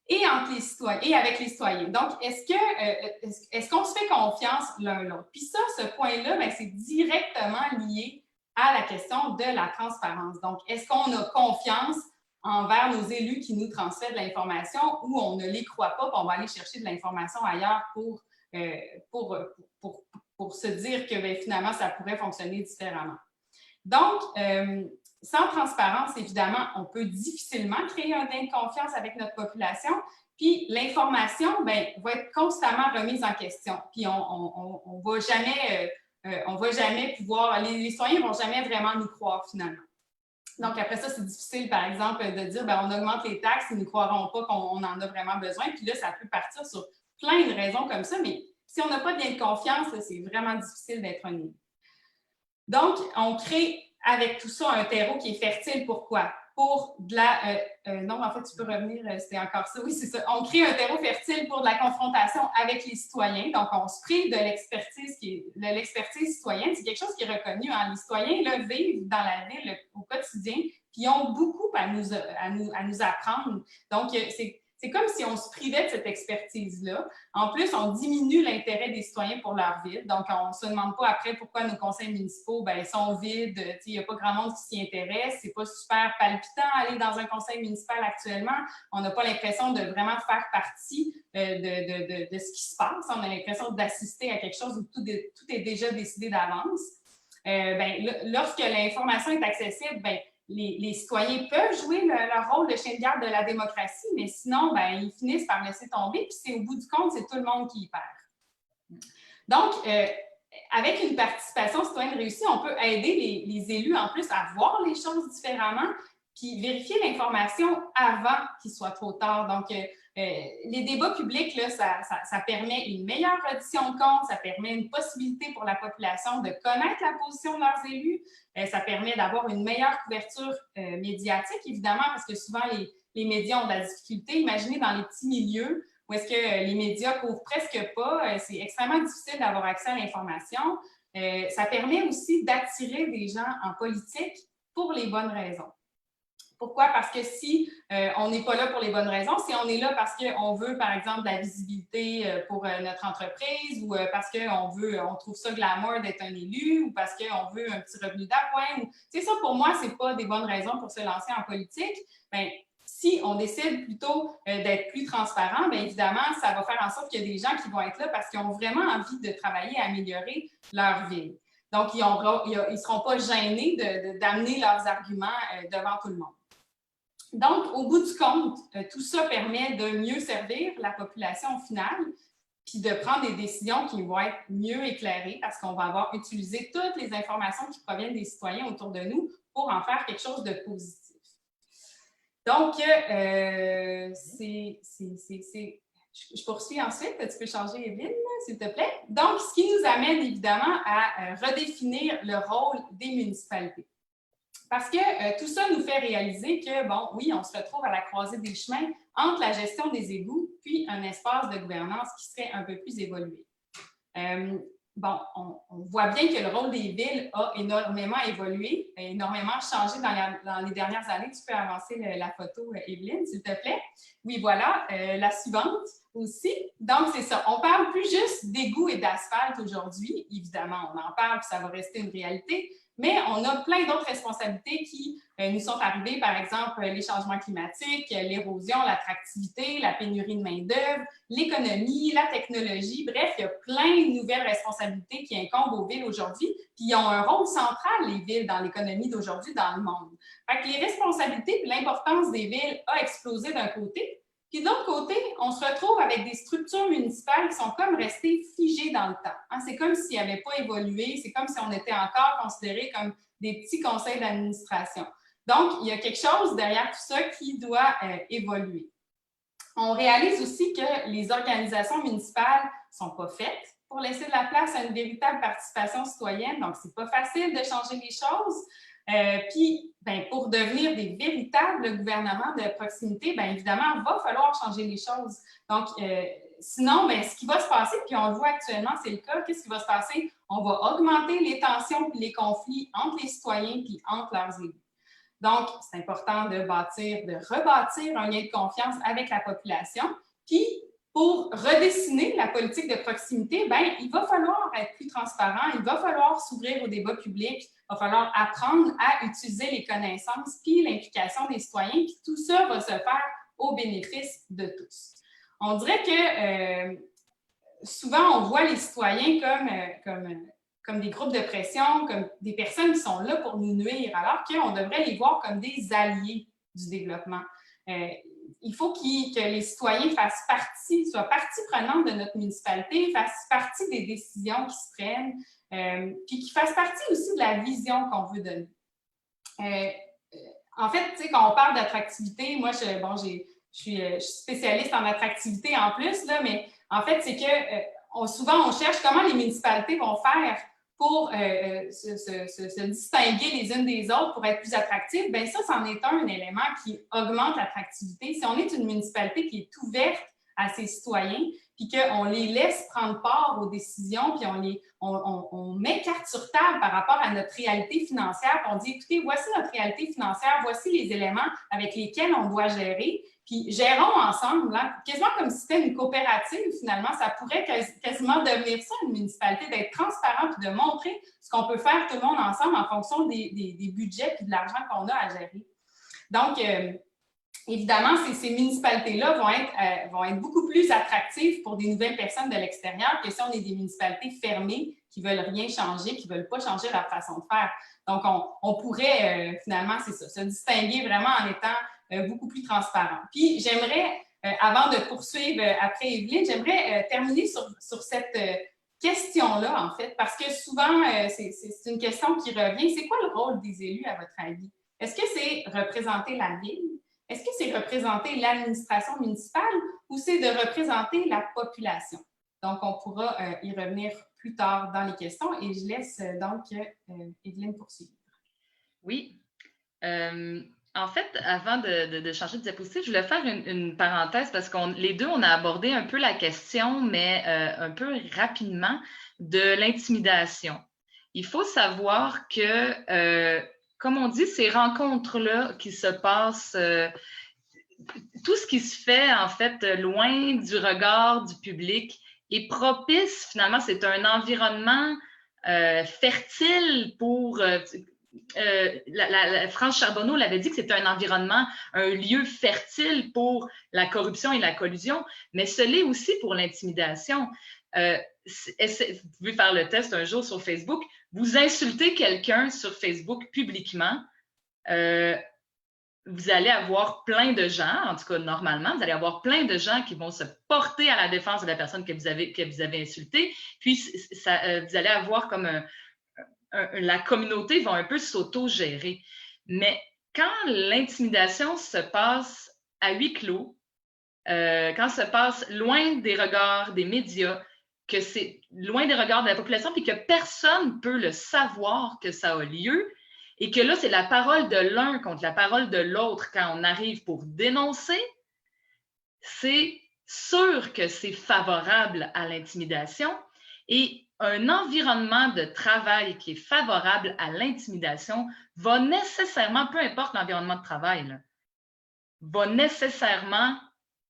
et entre les citoyens et avec les citoyens? Donc, est-ce qu'on se fait confiance l'un l'autre? Puis ça, ce point-là, bien, c'est directement lié à la question de la transparence. Donc, est-ce qu'on a confiance envers nos élus qui nous transmettent de l'information ou on ne les croit pas, puis on va aller chercher de l'information ailleurs pour se dire que bien, finalement, ça pourrait fonctionner différemment. Donc, sans transparence, évidemment, on peut difficilement créer un lien de confiance avec notre population. Puis l'information va être constamment remise en question. Puis on va jamais pouvoir, les citoyens ne vont jamais vraiment nous croire finalement. Donc après ça, c'est difficile, par exemple, de dire on augmente les taxes, ils ne croiront pas qu'on en a vraiment besoin. Puis là, ça peut partir sur plein de raisons comme ça, mais si on n'a pas de lien de confiance, c'est vraiment difficile d'être un élu. Donc, on crée avec tout ça un terreau qui est fertile. Pourquoi? Pour de la... non, en fait, tu peux revenir, c'était encore ça. Oui, c'est ça. On crée un terreau fertile pour de la confrontation avec les citoyens. Donc, on se prive de l'expertise l'expertise citoyenne. C'est quelque chose qui est reconnu. Hein. Les citoyens là, vivent dans la ville au quotidien, puis ils ont beaucoup à nous apprendre. Donc, c'est comme si on se privait de cette expertise-là. En plus, on diminue l'intérêt des citoyens pour leur ville. Donc, on ne se demande pas après pourquoi nos conseils municipaux sont vides. Il n'y a pas grand monde qui s'y intéresse. Ce n'est pas super palpitant aller dans un conseil municipal actuellement. On n'a pas l'impression de vraiment faire partie de ce qui se passe. On a l'impression d'assister à quelque chose où tout est déjà décidé d'avance. Lorsque l'information est accessible, les citoyens peuvent jouer leur rôle de chien de garde de la démocratie, mais sinon, ils finissent par laisser tomber, puis au bout du compte, c'est tout le monde qui y perd. Donc, avec une participation citoyenne réussie, on peut aider les élus en plus à voir les choses différemment, puis vérifier l'information avant qu'il soit trop tard. Donc, les débats publics, là, ça permet une meilleure reddition de comptes, ça permet une possibilité pour la population de connaître la position de leurs élus, ça permet d'avoir une meilleure couverture médiatique, évidemment, parce que souvent, les médias ont de la difficulté. Imaginez dans les petits milieux où est-ce que les médias couvrent presque pas, c'est extrêmement difficile d'avoir accès à l'information. Ça permet aussi d'attirer des gens en politique pour les bonnes raisons. Pourquoi? Parce que si on n'est pas là pour les bonnes raisons, si on est là parce qu'on veut, par exemple, de la visibilité pour notre entreprise ou parce qu'on trouve ça glamour d'être un élu ou parce qu'on veut un petit revenu d'appoint. Ça, pour moi, ce n'est pas des bonnes raisons pour se lancer en politique. Si on décide plutôt d'être plus transparent, évidemment, ça va faire en sorte qu'il y a des gens qui vont être là parce qu'ils ont vraiment envie de travailler à améliorer leur ville. Donc, ils ne seront pas gênés d'amener leurs arguments devant tout le monde. Donc, au bout du compte, tout ça permet de mieux servir la population finale, puis de prendre des décisions qui vont être mieux éclairées parce qu'on va avoir utilisé toutes les informations qui proviennent des citoyens autour de nous pour en faire quelque chose de positif. Donc, je poursuis ensuite. Tu peux changer, Evelyne, s'il te plaît. Donc, ce qui nous amène évidemment à redéfinir le rôle des municipalités. Parce que tout ça nous fait réaliser que, oui, on se retrouve à la croisée des chemins entre la gestion des égouts puis un espace de gouvernance qui serait un peu plus évolué. On voit bien que le rôle des villes a énormément évolué, énormément changé dans les dernières années. Tu peux avancer la photo, Evelyne, s'il te plaît. Oui, voilà, la suivante. aussi. Donc, c'est ça. On parle plus juste d'égouts et d'asphalte aujourd'hui. Évidemment, on en parle, puis ça va rester une réalité. Mais on a plein d'autres responsabilités qui nous sont arrivées, par exemple, les changements climatiques, l'érosion, l'attractivité, la pénurie de main-d'œuvre, l'économie, la technologie. Bref, il y a plein de nouvelles responsabilités qui incombent aux villes aujourd'hui, puis ils ont un rôle central, les villes, dans l'économie d'aujourd'hui, dans le monde. Fait que les responsabilités et l'importance des villes a explosé d'un côté, puis de l'autre côté, on se retrouve avec des structures municipales qui sont comme restées figées dans le temps. Hein? C'est comme s'ils n'avaient pas évolué, c'est comme si on était encore considérés comme des petits conseils d'administration. Donc, il y a quelque chose derrière tout ça qui doit évoluer. On réalise aussi que les organisations municipales ne sont pas faites pour laisser de la place à une véritable participation citoyenne. Donc, ce n'est pas facile de changer les choses. Puis, pour devenir des véritables gouvernements de proximité, bien évidemment, il va falloir changer les choses. Donc, sinon, ce qui va se passer, puis on le voit actuellement, c'est le cas, qu'est-ce qui va se passer? On va augmenter les tensions et les conflits entre les citoyens puis entre leurs élus. Donc, c'est important de rebâtir un lien de confiance avec la population. Puis, pour redessiner la politique de proximité, il va falloir être plus transparent, il va falloir s'ouvrir au débat public, il va falloir apprendre à utiliser les connaissances puis l'implication des citoyens, puis tout ça va se faire au bénéfice de tous. On dirait que souvent, on voit les citoyens comme des groupes de pression, comme des personnes qui sont là pour nous nuire, alors qu'on devrait les voir comme des alliés du développement. Il faut que les citoyens soient partie prenante de notre municipalité, fassent partie des décisions qui se prennent, puis qu'ils fassent partie aussi de la vision qu'on veut donner. En fait, quand on parle d'attractivité, moi, je suis spécialiste en attractivité en plus, là, mais en fait, c'est que souvent, on cherche comment les municipalités vont faire pour se distinguer les unes des autres pour être plus attractives. Bien, ça, c'en est un élément qui augmente l'attractivité. Si on est une municipalité qui est ouverte à ses citoyens, puis qu'on les laisse prendre part aux décisions, puis on met carte sur table par rapport à notre réalité financière, puis on dit, écoutez, voici notre réalité financière, voici les éléments avec lesquels on doit gérer, puis gérons ensemble, là, quasiment comme si c'était une coopérative, finalement, ça pourrait quasiment devenir ça, une municipalité, d'être transparent, puis de montrer ce qu'on peut faire tout le monde ensemble en fonction des budgets puis de l'argent qu'on a à gérer. Donc, évidemment, ces municipalités-là vont être beaucoup plus attractives pour des nouvelles personnes de l'extérieur que si on est des municipalités fermées qui ne veulent rien changer, qui ne veulent pas changer leur façon de faire. Donc, on pourrait, finalement, c'est ça, se distinguer vraiment en étant beaucoup plus transparent. Puis, j'aimerais, avant de poursuivre après Evelyne, j'aimerais terminer sur cette question-là, en fait, parce que souvent, c'est une question qui revient. C'est quoi le rôle des élus, à votre avis? Est-ce que c'est représenter la ville? Est-ce que c'est représenter l'administration municipale ou c'est de représenter la population? Donc, on pourra y revenir plus tard dans les questions et je laisse donc Evelyne poursuivre. Oui. En fait, avant de changer de diapositive, je voulais faire une parenthèse parce les deux, on a abordé un peu la question, mais un peu rapidement, de l'intimidation. Il faut savoir que, comme on dit, ces rencontres-là qui se passent, tout ce qui se fait, en fait, loin du regard du public est propice, finalement, c'est un environnement fertile pour... France Charbonneau l'avait dit que c'était un environnement, un lieu fertile pour la corruption et la collusion, mais ce l'est aussi pour l'intimidation. Vous pouvez faire le test un jour sur Facebook. Vous insultez quelqu'un sur Facebook publiquement, vous allez avoir plein de gens, en tout cas normalement, vous allez avoir plein de gens qui vont se porter à la défense de la personne que vous avez insultée, puis vous allez avoir comme la communauté va un peu s'auto-gérer. Mais quand l'intimidation se passe à huis clos, quand ça se passe loin des regards des médias, que c'est loin des regards de la population, puis que personne ne peut le savoir que ça a lieu, et que là, c'est la parole de l'un contre la parole de l'autre quand on arrive pour dénoncer, c'est sûr que c'est favorable à l'intimidation. Et un environnement de travail qui est favorable à l'intimidation va nécessairement, peu importe l'environnement de travail, là, va nécessairement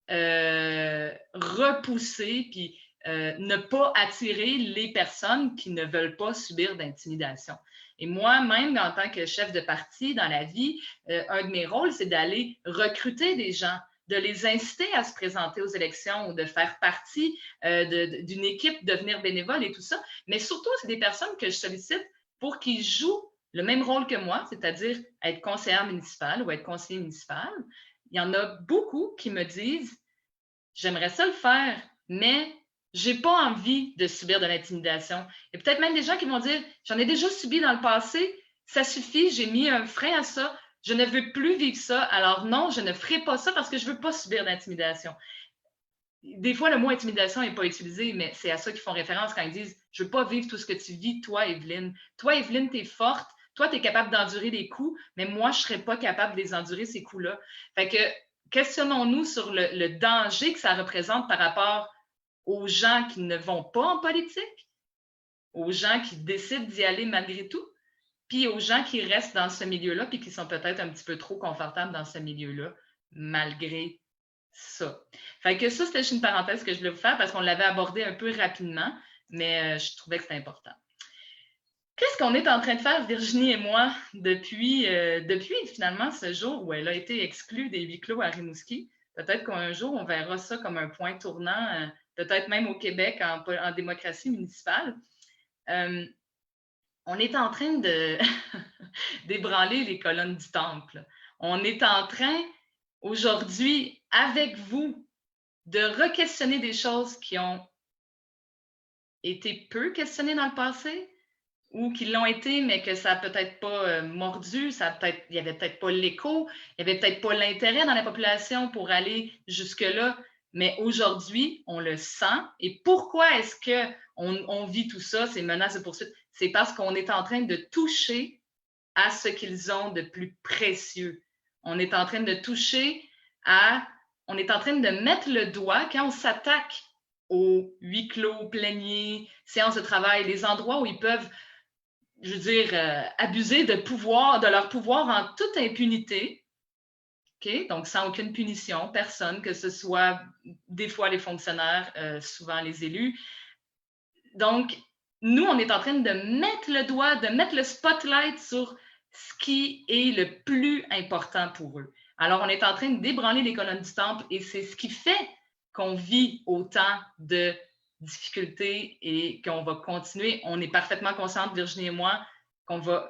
repousser puis ne pas attirer les personnes qui ne veulent pas subir d'intimidation. Et moi-même, en tant que chef de parti dans la vie, un de mes rôles, c'est d'aller recruter des gens, de les inciter à se présenter aux élections ou de faire partie d'une équipe, devenir bénévole et tout ça. Mais surtout, c'est des personnes que je sollicite pour qu'ils jouent le même rôle que moi, c'est-à-dire être conseillère municipale ou être conseiller municipal. Il y en a beaucoup qui me disent « J'aimerais ça le faire, mais j'ai pas envie de subir de l'intimidation. » Et peut-être même des gens qui vont dire « J'en ai déjà subi dans le passé, ça suffit, j'ai mis un frein à ça, je ne veux plus vivre ça, alors non, je ne ferai pas ça parce que je ne veux pas subir d'intimidation. » Des fois, le mot intimidation n'est pas utilisé, mais c'est à ça qu'ils font référence quand ils disent « Je ne veux pas vivre tout ce que tu vis, toi, Evelyne. Toi, Evelyne, tu es forte, toi, tu es capable d'endurer les coups, mais moi, je ne serais pas capable de les endurer, ces coups-là. » Fait que questionnons-nous sur le danger que ça représente par rapport aux gens qui ne vont pas en politique, aux gens qui décident d'y aller malgré tout, puis aux gens qui restent dans ce milieu-là, puis qui sont peut-être un petit peu trop confortables dans ce milieu-là, malgré ça. Fait que ça, c'était une parenthèse que je voulais vous faire parce qu'on l'avait abordé un peu rapidement, mais je trouvais que c'était important. Qu'est-ce qu'on est en train de faire, Virginie et moi, depuis finalement ce jour où elle a été exclue des huis clos à Rimouski? Peut-être qu'un jour, on verra ça comme un point tournant, peut-être même au Québec en démocratie municipale. On est en train de d'ébranler les colonnes du temple. On est en train, aujourd'hui, avec vous, de re-questionner des choses qui ont été peu questionnées dans le passé ou qui l'ont été, mais que ça n'a peut-être pas mordu, il n'y avait peut-être pas l'écho, il n'y avait peut-être pas l'intérêt dans la population pour aller jusque-là. Mais aujourd'hui, on le sent. Et pourquoi est-ce qu'on vit tout ça, ces menaces de poursuite? C'est parce qu'on est en train de toucher à ce qu'ils ont de plus précieux. On est en train de toucher on est en train de mettre le doigt quand on s'attaque aux huis clos, pléniers, séances de travail, les endroits où ils peuvent, je veux dire, abuser de leur pouvoir en toute impunité. Okay? Donc, sans aucune punition, personne, que ce soit des fois les fonctionnaires, souvent les élus. Donc, nous, on est en train de mettre le doigt, de mettre le spotlight sur ce qui est le plus important pour eux. Alors, on est en train de débranler les colonnes du temple et c'est ce qui fait qu'on vit autant de difficultés et qu'on va continuer. On est parfaitement consciente, Virginie et moi,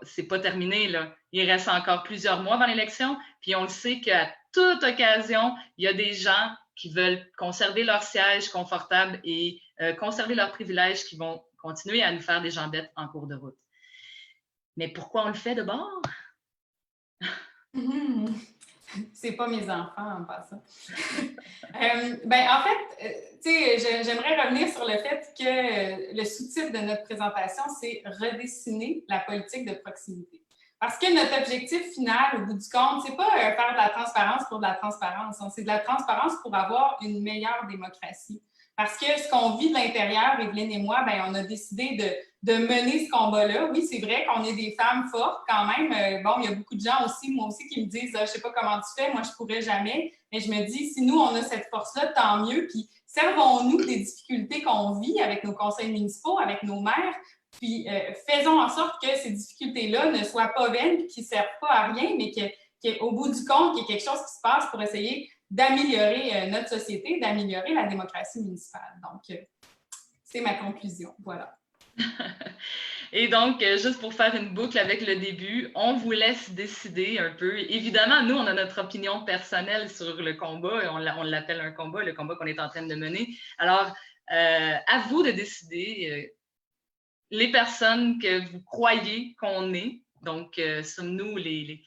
c'est pas terminé, là. Il reste encore plusieurs mois avant l'élection, puis on le sait qu'à toute occasion, il y a des gens qui veulent conserver leur siège confortable et conserver leurs privilèges qui vont continuer à nous faire des jambettes en cours de route. Mais pourquoi on le fait de bord? C'est pas mes enfants en passant. En fait, tu sais, j'aimerais revenir sur le fait que le sous-titre de notre présentation, c'est redessiner la politique de proximité. Parce que notre objectif final, au bout du compte, c'est pas faire de la transparence pour de la transparence, hein, c'est de la transparence pour avoir une meilleure démocratie. Parce que ce qu'on vit de l'intérieur, Evelyne et moi, on a décidé de mener ce combat-là. Oui, c'est vrai qu'on est des femmes fortes quand même. Il y a beaucoup de gens aussi, moi aussi, qui me disent « Je ne sais pas comment tu fais, moi, je ne pourrais jamais. » Mais je me dis, si nous, on a cette force-là, tant mieux. Puis servons-nous des difficultés qu'on vit avec nos conseils municipaux, avec nos maires, puis faisons en sorte que ces difficultés-là ne soient pas vaines et qu'ils ne servent pas à rien, mais qu'au bout du compte, qu'il y ait quelque chose qui se passe pour essayer d'améliorer notre société, d'améliorer la démocratie municipale. Donc, c'est ma conclusion. Voilà. Et donc, juste pour faire une boucle avec le début, on vous laisse décider un peu. Évidemment, nous, on a notre opinion personnelle sur le combat, et on l'appelle un combat, le combat qu'on est en train de mener. Alors, à vous de décider les personnes que vous croyez qu'on est. Donc, sommes-nous les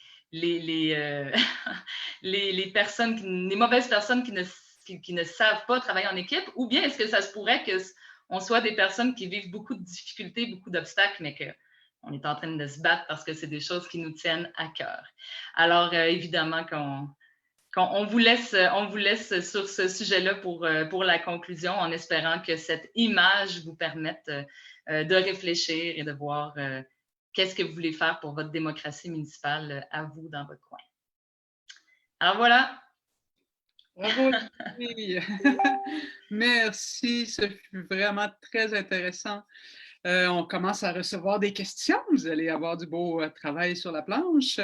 mauvaises personnes qui ne savent pas travailler en équipe, ou bien est-ce que ça se pourrait qu'on soit des personnes qui vivent beaucoup de difficultés, beaucoup d'obstacles, mais qu'on est en train de se battre parce que c'est des choses qui nous tiennent à cœur. Alors, évidemment, on vous laisse sur ce sujet-là pour la conclusion, en espérant que cette image vous permette de réfléchir et de voir qu'est-ce que vous voulez faire pour votre démocratie municipale à vous dans votre coin. Alors voilà. Bravo, Julie. Merci, ce fut vraiment très intéressant. On commence à recevoir des questions. Vous allez avoir du beau travail sur la planche.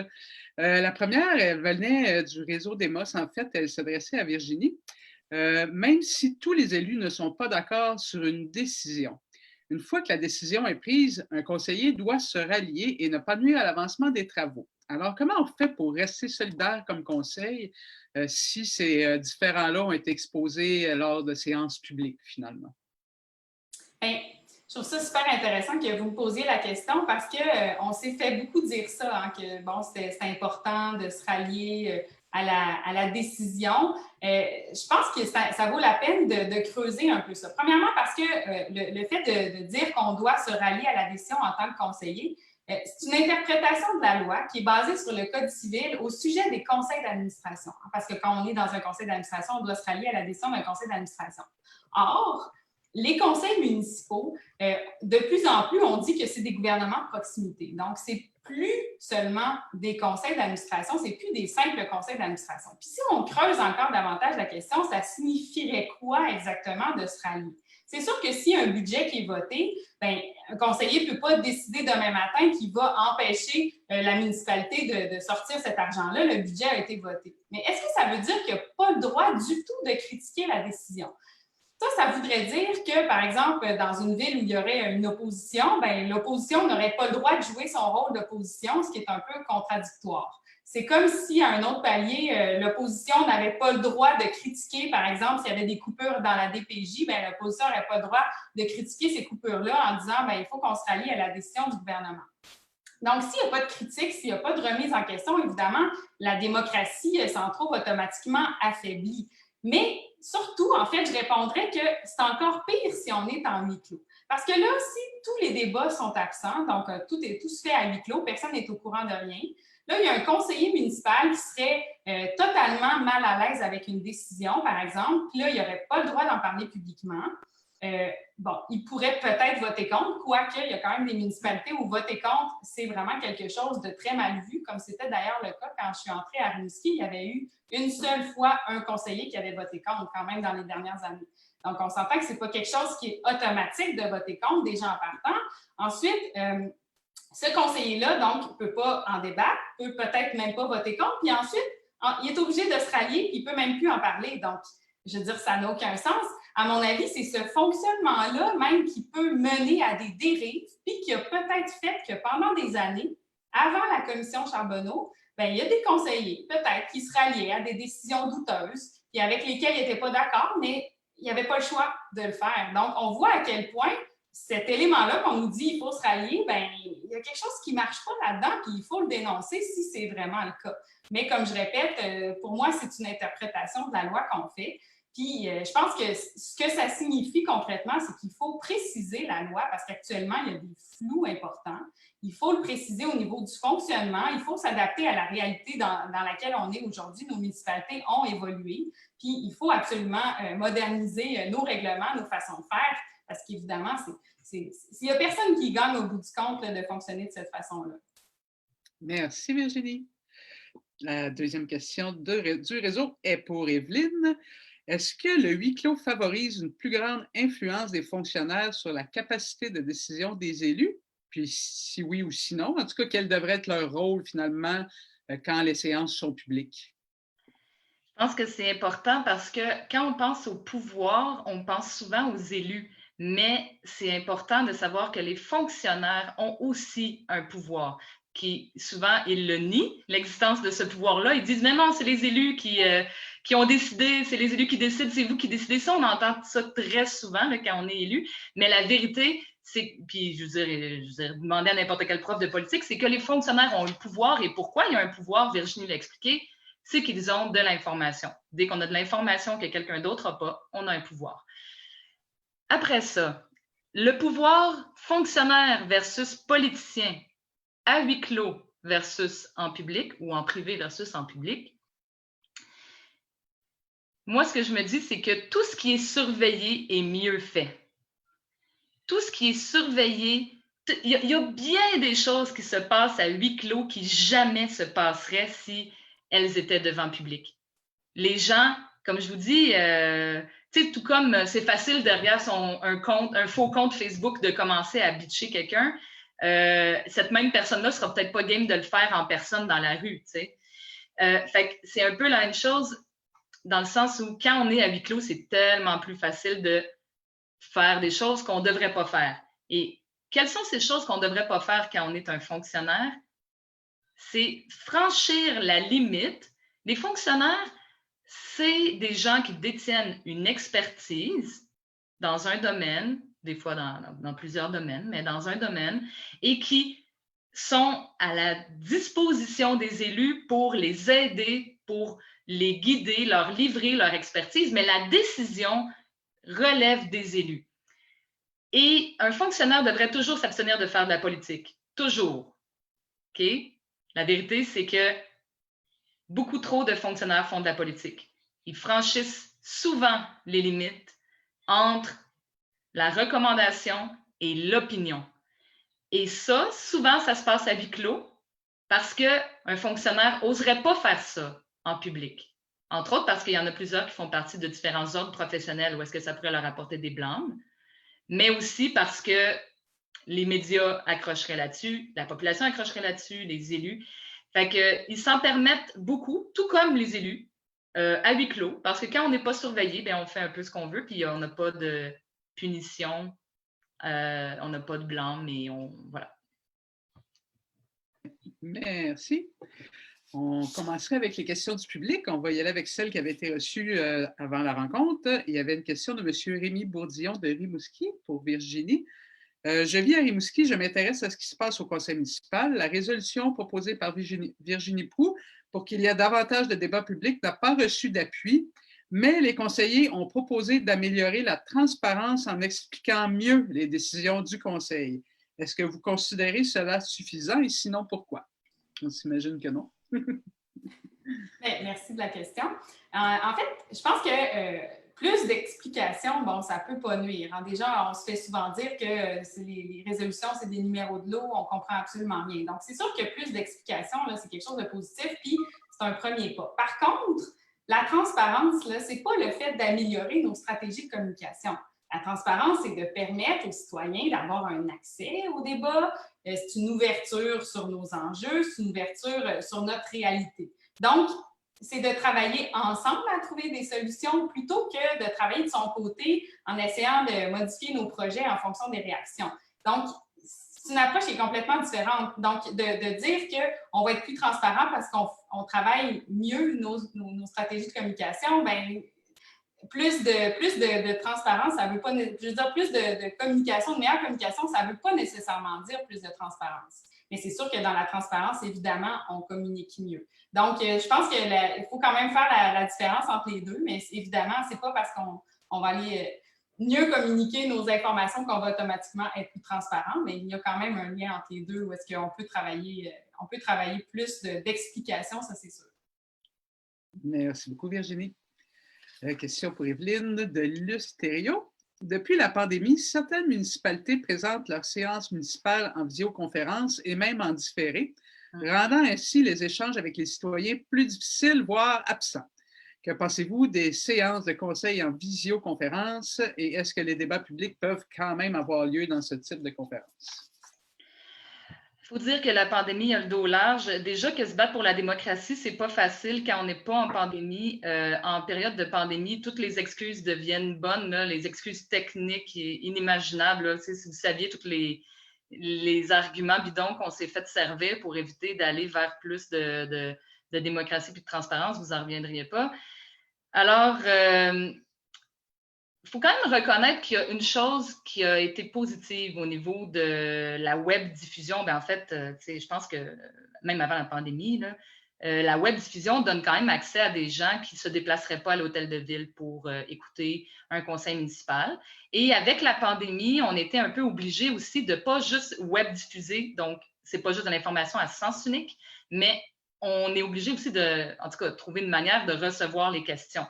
La première, elle venait du réseau Demos. En fait, elle s'adressait à Virginie. Même si tous les élus ne sont pas d'accord sur une décision, une fois que la décision est prise, un conseiller doit se rallier et ne pas nuire à l'avancement des travaux. Alors, comment on fait pour rester solidaire comme conseil si ces différends-là ont été exposés lors de séances publiques, finalement? Bien, je trouve ça super intéressant que vous me posiez la question parce qu'on s'est fait beaucoup dire ça, hein, que bon, c'est important de se rallier à la décision. Je pense que ça vaut la peine de creuser un peu ça. Premièrement, parce que le fait de dire qu'on doit se rallier à la décision en tant que conseiller, c'est une interprétation de la loi qui est basée sur le Code civil au sujet des conseils d'administration. Parce que quand on est dans un conseil d'administration, on doit se rallier à la décision d'un conseil d'administration. Or, les conseils municipaux, de plus en plus, on dit que c'est des gouvernements de proximité. Donc, c'est plus seulement des conseils d'administration, c'est plus des simples conseils d'administration. Puis si on creuse encore davantage la question, ça signifierait quoi exactement de se rallier? C'est sûr que s'il y a un budget qui est voté, bien, un conseiller ne peut pas décider demain matin qu'il va empêcher la municipalité de sortir cet argent-là. Le budget a été voté. Mais est-ce que ça veut dire qu'il n'y a pas le droit du tout de critiquer la décision? Ça voudrait dire que, par exemple, dans une ville où il y aurait une opposition, bien, l'opposition n'aurait pas le droit de jouer son rôle d'opposition, ce qui est un peu contradictoire. C'est comme si, à un autre palier, l'opposition n'avait pas le droit de critiquer, par exemple, s'il y avait des coupures dans la DPJ, bien, l'opposition n'aurait pas le droit de critiquer ces coupures-là en disant bien, il faut qu'on se rallie à la décision du gouvernement. Donc, s'il n'y a pas de critique, s'il n'y a pas de remise en question, évidemment, la démocratie s'en trouve automatiquement affaiblie. Mais surtout, en fait, je répondrais que c'est encore pire si on est en huis clos. Parce que là, si tous les débats sont absents, donc tout se fait à huis clos, personne n'est au courant de rien, là, il y a un conseiller municipal qui serait totalement mal à l'aise avec une décision, par exemple, puis là, il n'aurait pas le droit d'en parler publiquement. Bon, il pourrait peut-être voter contre, quoique il y a quand même des municipalités où voter contre, c'est vraiment quelque chose de très mal vu, comme c'était d'ailleurs le cas quand je suis entrée à Rimouski. Il y avait eu une seule fois un conseiller qui avait voté contre quand même dans les dernières années. Donc, on s'entend que ce n'est pas quelque chose qui est automatique de voter contre des gens partant. Ensuite, ce conseiller-là, donc, ne peut pas en débattre, peut peut-être même pas voter contre, puis ensuite, il est obligé de se rallier, puis il ne peut même plus en parler. Donc, je veux dire, ça n'a aucun sens. À mon avis, c'est ce fonctionnement-là même qui peut mener à des dérives, puis qui a peut-être fait que pendant des années, avant la commission Charbonneau, bien, il y a des conseillers, peut-être, qui se ralliaient à des décisions douteuses, puis avec lesquelles ils n'étaient pas d'accord, mais il n'y avait pas le choix de le faire. Donc, on voit à quel point cet élément-là qu'on nous dit qu'il faut se rallier, bien, il y a quelque chose qui ne marche pas là-dedans, puis il faut le dénoncer si c'est vraiment le cas. Mais comme je répète, pour moi, c'est une interprétation de la loi qu'on fait. Puis, je pense que ce que ça signifie concrètement, c'est qu'il faut préciser la loi parce qu'actuellement, il y a des flous importants. Il faut le préciser au niveau du fonctionnement. Il faut s'adapter à la réalité dans laquelle on est aujourd'hui. Nos municipalités ont évolué. Puis, il faut absolument moderniser nos règlements, nos façons de faire parce qu'évidemment, il n'y a personne qui gagne au bout du compte là, de fonctionner de cette façon-là. Merci, Virginie. La deuxième question du réseau est pour Evelyne. Est-ce que le huis clos favorise une plus grande influence des fonctionnaires sur la capacité de décision des élus? Puis si oui ou sinon, en tout cas, quel devrait être leur rôle finalement quand les séances sont publiques? Je pense que c'est important parce que quand on pense au pouvoir, on pense souvent aux élus. Mais c'est important de savoir que les fonctionnaires ont aussi un pouvoir. Qui souvent, ils le nient, l'existence de ce pouvoir-là. Ils disent, mais non, c'est les élus qui ont décidé, c'est les élus qui décident, c'est vous qui décidez. Ça, on entend ça très souvent là, quand on est élu. Mais la vérité, c'est, puis je veux dire, demander à n'importe quel prof de politique, c'est que les fonctionnaires ont le pouvoir. Et pourquoi il y a un pouvoir, Virginie l'a expliqué, c'est qu'ils ont de l'information. Dès qu'on a de l'information que quelqu'un d'autre n'a pas, on a un pouvoir. Après ça, le pouvoir fonctionnaire versus politicien, à huis clos versus en public ou en privé versus en public, moi, ce que je me dis, c'est que tout ce qui est surveillé est mieux fait. Tout ce qui est surveillé, il y a bien des choses qui se passent à huis clos qui jamais se passeraient si elles étaient devant public. Les gens comme je vous dis, tout comme c'est facile derrière un faux compte Facebook de commencer à bitcher quelqu'un, cette même personne-là ne sera peut-être pas game de le faire en personne dans la rue. Fait que c'est un peu la même chose dans le sens où quand on est à huis clos, c'est tellement plus facile de faire des choses qu'on ne devrait pas faire. Et quelles sont ces choses qu'on ne devrait pas faire quand on est un fonctionnaire? C'est franchir la limite. Les fonctionnaires, c'est des gens qui détiennent une expertise dans un domaine, des fois dans plusieurs domaines, mais dans un domaine, et qui sont à la disposition des élus pour les aider, pour les guider, leur livrer leur expertise, mais la décision relève des élus. Et un fonctionnaire devrait toujours s'abstenir de faire de la politique. Toujours. OK? La vérité, c'est que beaucoup trop de fonctionnaires font de la politique. Ils franchissent souvent les limites entre la recommandation et l'opinion. Et ça, souvent, ça se passe à huis clos parce qu'un fonctionnaire n'oserait pas faire ça en public. Entre autres parce qu'il y en a plusieurs qui font partie de différents ordres professionnels où est-ce que ça pourrait leur apporter des blâmes, mais aussi parce que les médias accrocheraient là-dessus, la population accrocherait là-dessus, les élus. Fait qu'ils s'en permettent beaucoup, tout comme les élus, à huis clos, parce que quand on n'est pas surveillé, bien, on fait un peu ce qu'on veut, puis on n'a pas de punition, on n'a pas de blâme, mais voilà. Merci. On commencerait avec les questions du public. On va y aller avec celles qui avaient été reçues avant la rencontre. Il y avait une question de M. Rémi Bourdillon de Rimouski pour Virginie. Je vis à Rimouski, je m'intéresse à ce qui se passe au conseil municipal. La résolution proposée par Virginie Proulx pour qu'il y ait davantage de débats publics n'a pas reçu d'appui, mais les conseillers ont proposé d'améliorer la transparence en expliquant mieux les décisions du conseil. Est-ce que vous considérez cela suffisant et sinon pourquoi? On s'imagine que non. Merci de la question. En fait, je pense que plus d'explications, bon, ça ne peut pas nuire. Hein. Déjà, on se fait souvent dire que les résolutions, c'est des numéros de lot, on ne comprend absolument rien. Donc, c'est sûr que plus d'explications, c'est quelque chose de positif, puis c'est un premier pas. Par contre, la transparence, ce n'est pas le fait d'améliorer nos stratégies de communication. La transparence, c'est de permettre aux citoyens d'avoir un accès au débat. C'est une ouverture sur nos enjeux, c'est une ouverture sur notre réalité. Donc, c'est de travailler ensemble à trouver des solutions plutôt que de travailler de son côté en essayant de modifier nos projets en fonction des réactions. Donc, c'est une approche qui est complètement différente. Donc, de dire qu'on va être plus transparent parce qu'on travaille mieux nos stratégies de communication, bien, plus de transparence, ça veut pas, je veux dire, plus de communication, de meilleure communication, ça ne veut pas nécessairement dire plus de transparence. Mais c'est sûr que dans la transparence, évidemment, on communique mieux. Donc, je pense qu'il faut quand même faire la différence entre les deux, mais évidemment, ce n'est pas parce qu'on va aller mieux communiquer nos informations qu'on va automatiquement être plus transparent, mais il y a quand même un lien entre les deux où est-ce qu'on peut travailler plus d'explications, ça c'est sûr. Merci beaucoup, Virginie. Question pour Evelyne de Lusterio. Depuis la pandémie, certaines municipalités présentent leurs séances municipales en visioconférence et même en différé, rendant ainsi les échanges avec les citoyens plus difficiles, voire absents. Que pensez-vous des séances de conseil en visioconférence et est-ce que les débats publics peuvent quand même avoir lieu dans ce type de conférence? Il faut dire que la pandémie a le dos large. Déjà que se battre pour la démocratie, c'est pas facile quand on n'est pas en pandémie. En période de pandémie, toutes les excuses deviennent bonnes, là, les excuses techniques et inimaginables. Là. Si vous saviez tous les arguments bidons qu'on s'est fait servir pour éviter d'aller vers plus de démocratie et de transparence, vous n'en reviendriez pas. Alors, il faut quand même reconnaître qu'il y a une chose qui a été positive au niveau de la web diffusion. Bien, en fait, je pense que même avant la pandémie, là, la web diffusion donne quand même accès à des gens qui ne se déplaceraient pas à l'hôtel de ville pour écouter un conseil municipal. Et avec la pandémie, on était un peu obligé aussi de ne pas juste web diffuser. Donc, ce n'est pas juste de l'information à sens unique, mais on est obligé aussi en tout cas, trouver une manière de recevoir les questions.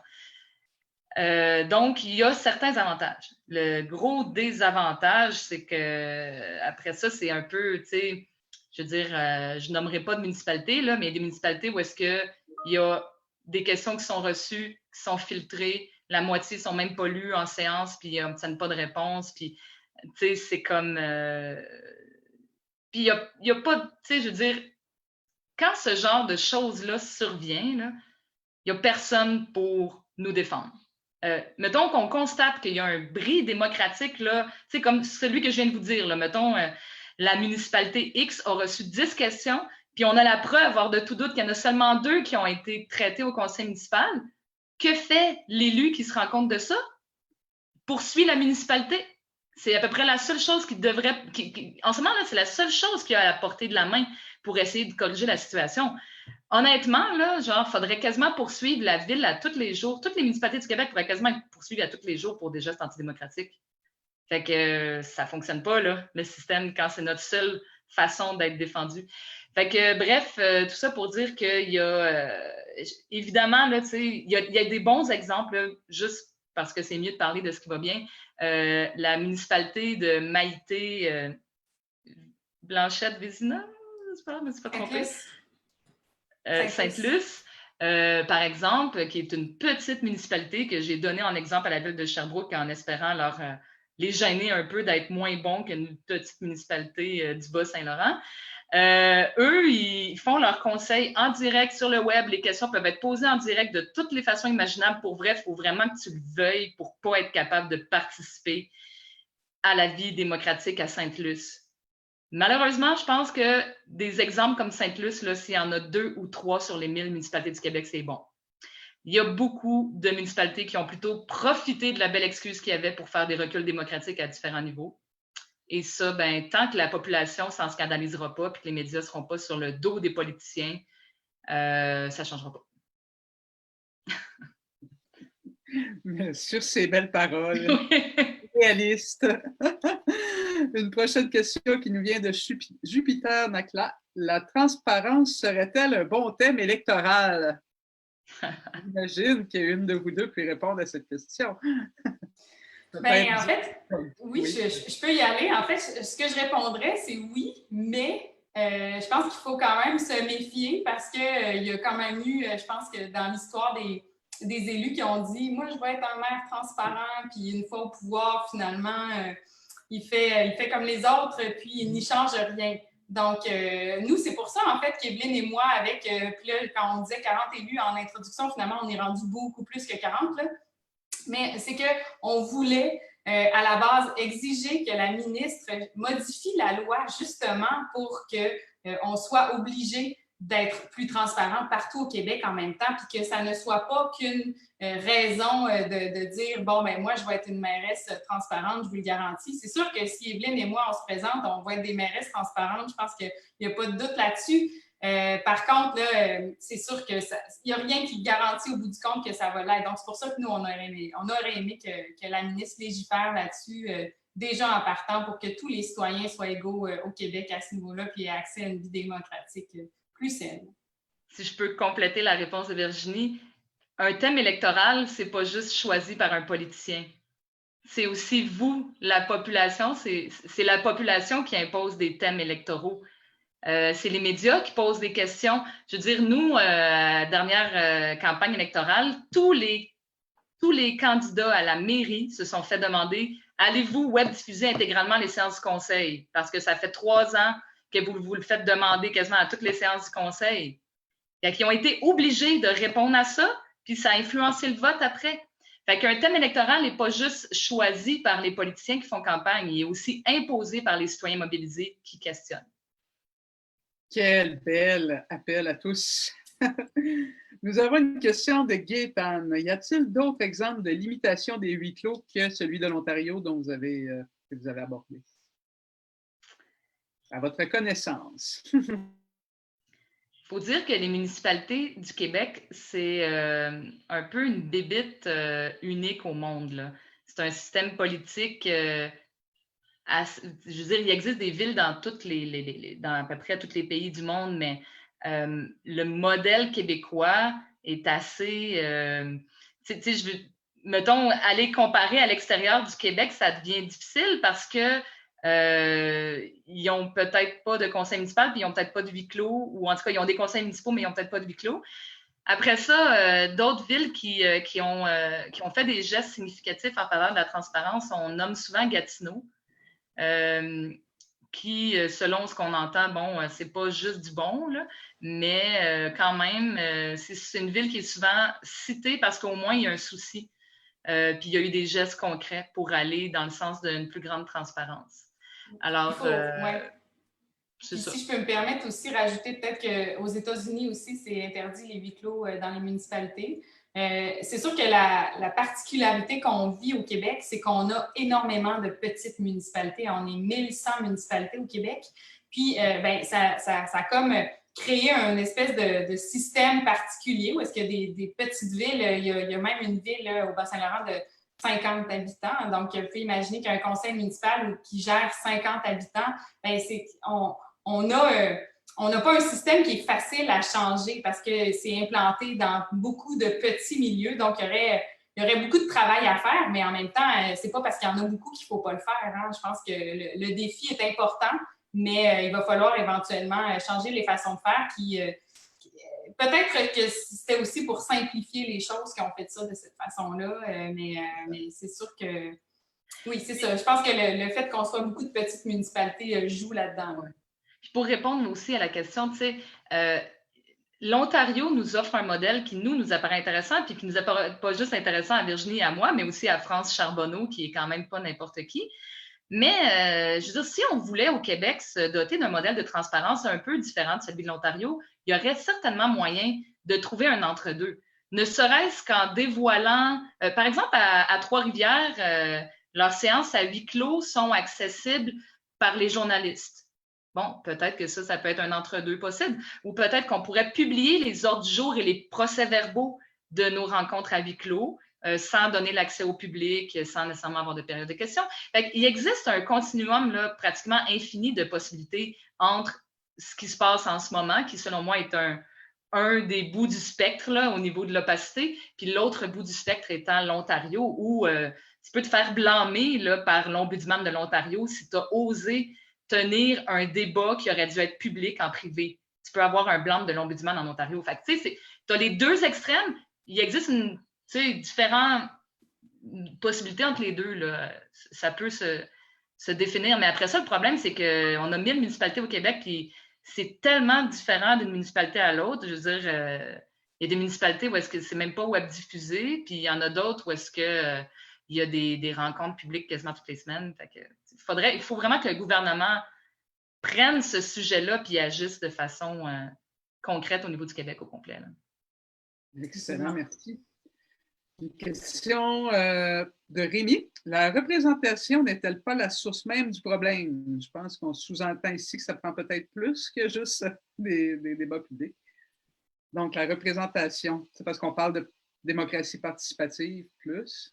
Donc, il y a certains avantages. Le gros désavantage, c'est que après ça, c'est un peu, tu sais, je veux dire, je nommerai pas de municipalité, là, mais il y a des municipalités où est-ce qu'il y a des questions qui sont reçues, qui sont filtrées, la moitié sont même pas lues en séance, puis ils n'obtiennent pas de réponse, puis tu sais, c'est comme... Puis il y a pas, tu sais, je veux dire, quand ce genre de choses-là survient, là, il n'y a personne pour nous défendre. Mettons qu'on constate qu'il y a un bris démocratique, là, comme celui que je viens de vous dire. Là, mettons, la municipalité X a reçu 10 questions, puis on a la preuve, hors de tout doute, qu'il y en a seulement 2 qui ont été traitées au conseil municipal. Que fait l'élu qui se rend compte de ça? Poursuit la municipalité. C'est à peu près la seule chose qui devrait... en ce moment-là, c'est la seule chose qui a à la portée de la main pour essayer de corriger la situation. Honnêtement, là, genre, faudrait quasiment poursuivre la ville à tous les jours. Toutes les municipalités du Québec pourraient quasiment être poursuivies à tous les jours pour des gestes antidémocratiques. Fait que ça fonctionne pas, là, le système, quand c'est notre seule façon d'être défendu. Fait que, bref, tout ça pour dire qu'il y a... évidemment, là, tu sais, il y a des bons exemples, là, juste parce que c'est mieux de parler de ce qui va bien. La municipalité de Maïté Blanchette-Vézina, je ne me suis pas trompée. Sainte-Luce, par exemple, qui est une petite municipalité que j'ai donnée en exemple à la ville de Sherbrooke en espérant les gêner un peu d'être moins bons qu'une petite municipalité du Bas-Saint-Laurent. Eux, ils font leur conseil en direct sur le web. Les questions peuvent être posées en direct de toutes les façons imaginables. Pour vrai, il faut vraiment que tu le veuilles pour ne pas être capable de participer à la vie démocratique à Sainte-Luce. Malheureusement, je pense que des exemples comme Sainte-Luce, s'il y en a 2 ou 3 sur les 1000 municipalités du Québec, c'est bon. Il y a beaucoup de municipalités qui ont plutôt profité de la belle excuse qu'il y avait pour faire des reculs démocratiques à différents niveaux. Et ça, ben, tant que la population ne s'en scandalisera pas et que les médias ne seront pas sur le dos des politiciens, ça ne changera pas. Sur ces belles paroles réalistes. Une prochaine question qui nous vient de Jupiter Nacla. La transparence serait-elle un bon thème électoral? J'imagine qu'une de vous deux peut répondre à cette question. En fait, oui. Je peux y aller. En fait, ce que je répondrais, c'est oui, mais je pense qu'il faut quand même se méfier parce qu'il y a quand même eu, je pense que dans l'histoire des élus qui ont dit « Moi, je veux être un maire transparent », puis une fois au pouvoir, finalement, il fait comme les autres, puis il n'y change rien. Donc, nous, c'est pour ça, en fait, qu'Evelyne et moi, puis là, quand on disait 40 élus en introduction, finalement, on est rendu beaucoup plus que 40, là. Mais c'est qu'on voulait, à la base, exiger que la ministre modifie la loi justement pour qu'on soit obligé d'être plus transparent partout au Québec en même temps, puis que ça ne soit pas qu'une raison de dire « Bon, ben moi, je vais être une mairesse transparente, je vous le garantis. » C'est sûr que si Evelyne et moi, on se présente, on va être des mairesses transparentes. Je pense qu'il n'y a pas de doute là-dessus. Par contre, là, c'est sûr qu'il n'y a rien qui garantit au bout du compte que ça va l'être. Donc, c'est pour ça que nous, on aurait aimé que la ministre légifère là-dessus déjà en partant pour que tous les citoyens soient égaux au Québec à ce niveau-là puis aient accès à une vie démocratique plus saine. Si je peux compléter la réponse de Virginie, un thème électoral, c'est pas juste choisi par un politicien. C'est aussi vous, la population. C'est la population qui impose des thèmes électoraux. C'est les médias qui posent des questions. Je veux dire, nous, dernière campagne électorale, tous les candidats à la mairie se sont fait demander « Allez-vous web diffuser intégralement les séances du conseil? » Parce que ça fait 3 ans que vous le faites demander quasiment à toutes les séances du conseil. Ils ont été obligés de répondre à ça, puis ça a influencé le vote après. Fait qu'un thème électoral n'est pas juste choisi par les politiciens qui font campagne, il est aussi imposé par les citoyens mobilisés qui questionnent. Quel bel appel à tous! Nous avons une question de Gaétan. Y a-t-il d'autres exemples de limitation des huis clos que celui de l'Ontario dont que vous avez abordé? À votre connaissance. Il faut dire que les municipalités du Québec, c'est un peu une bébite unique au monde. C'est un système politique... je veux dire, il existe des villes dans dans à peu près tous les pays du monde, mais le modèle québécois est assez... mettons, aller comparer à l'extérieur du Québec, ça devient difficile parce que ils n'ont peut-être pas de conseil municipal, puis ils n'ont peut-être pas de huis clos, ou en tout cas, ils ont des conseils municipaux, mais ils n'ont peut-être pas de huis clos. Après ça, d'autres villes qui ont fait des gestes significatifs en faveur de la transparence, on nomme souvent Gatineau, qui, selon ce qu'on entend, bon, c'est pas juste du bon, là, mais quand même, c'est une ville qui est souvent citée parce qu'au moins, il y a un souci. Puis il y a eu des gestes concrets pour aller dans le sens d'une plus grande transparence. Alors, c'est ça. Si je peux me permettre aussi, rajouter peut-être qu'aux États-Unis aussi, c'est interdit les huis clos dans les municipalités. C'est sûr que la particularité qu'on vit au Québec, c'est qu'on a énormément de petites municipalités. On est 1100 municipalités au Québec. Puis, ça a comme créé une espèce de système particulier où est-ce qu'il y a des petites villes. Il y a même une ville là, au Bas-Saint-Laurent de 50 habitants. Donc, vous pouvez imaginer qu'un conseil municipal qui gère 50 habitants, bien, on n'a pas un système qui est facile à changer parce que c'est implanté dans beaucoup de petits milieux. Donc, il y aurait beaucoup de travail à faire, mais en même temps, c'est pas parce qu'il y en a beaucoup qu'il ne faut pas le faire. Hein. Je pense que le défi est important, mais il va falloir éventuellement changer les façons de faire peut-être que c'était aussi pour simplifier les choses qu'on fait ça de cette façon-là, mais c'est sûr que oui, c'est ça. Je pense que le fait qu'on soit beaucoup de petites municipalités joue là-dedans. Ouais. Puis pour répondre aussi à la question, tu sais, l'Ontario nous offre un modèle qui nous apparaît intéressant, puis qui nous apparaît pas juste intéressant à Virginie et à moi, mais aussi à France Charbonneau, qui est quand même pas n'importe qui. Mais, je veux dire, si on voulait au Québec se doter d'un modèle de transparence un peu différent de celui de l'Ontario, il y aurait certainement moyen de trouver un entre-deux. Ne serait-ce qu'en dévoilant, par exemple, à Trois-Rivières, leurs séances à huis clos sont accessibles par les journalistes. Bon, peut-être que ça peut être un entre-deux possible. Ou peut-être qu'on pourrait publier les ordres du jour et les procès-verbaux de nos rencontres à huis clos, sans donner l'accès au public, sans nécessairement avoir de période de questions. Il existe un continuum là, pratiquement infini de possibilités entre ce qui se passe en ce moment, qui selon moi est un des bouts du spectre là, au niveau de l'opacité, puis l'autre bout du spectre étant l'Ontario, où tu peux te faire blâmer là, par l'ombudsman de l'Ontario si tu as osé tenir un débat qui aurait dû être public en privé. Tu peux avoir un blâme de l'ombudsman en Ontario. Fait que, tu sais, tu as les deux extrêmes. Il existe différentes possibilités entre les deux. Là. Ça peut se définir. Mais après ça, le problème, c'est qu'on a 1000 municipalités au Québec, puis c'est tellement différent d'une municipalité à l'autre. Je veux dire, il y a des municipalités où est-ce que c'est même pas web diffusé, puis il y en a d'autres où est-ce que il y a des rencontres publiques quasiment toutes les semaines. Fait que, il faut vraiment que le gouvernement prenne ce sujet-là puis agisse de façon concrète au niveau du Québec au complet. Là. Excellent, merci. Une question de Rémi. La représentation n'est-elle pas la source même du problème? Je pense qu'on sous-entend ici que ça prend peut-être plus que juste des débats publics. Donc, la représentation, c'est parce qu'on parle de démocratie participative plus?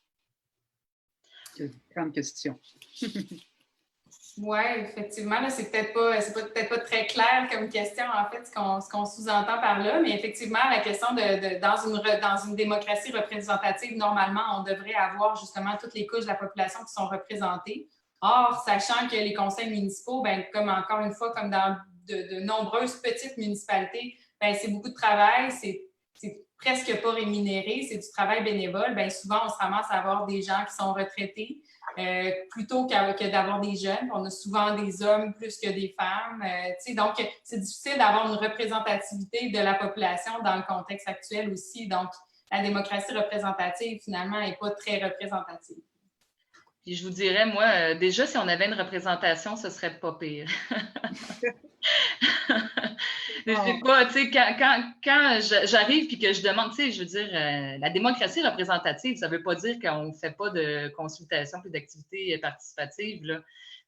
C'est une grande question. Oui, effectivement, là, c'est peut-être pas très clair comme question, en fait, ce qu'on sous-entend par là, mais effectivement, la question dans une démocratie représentative, normalement, on devrait avoir justement toutes les couches de la population qui sont représentées. Or, sachant que les conseils municipaux, bien, comme encore une fois, comme dans de nombreuses petites municipalités, bien, c'est beaucoup de travail, c'est presque pas rémunéré, c'est du travail bénévole. Bien, souvent, on se ramasse à avoir des gens qui sont retraités. Plutôt que d'avoir des jeunes. On a souvent des hommes plus que des femmes. Donc, c'est difficile d'avoir une représentativité de la population dans le contexte actuel aussi. Donc, la démocratie représentative, finalement, n'est pas très représentative. Puis je vous dirais, moi, déjà, si on avait une représentation, ce serait pas pire. Je sais pas, tu sais, quand j'arrive puis que je demande, tu sais, je veux dire, la démocratie représentative, ça veut pas dire qu'on ne fait pas de consultation puis d'activités participatives, là.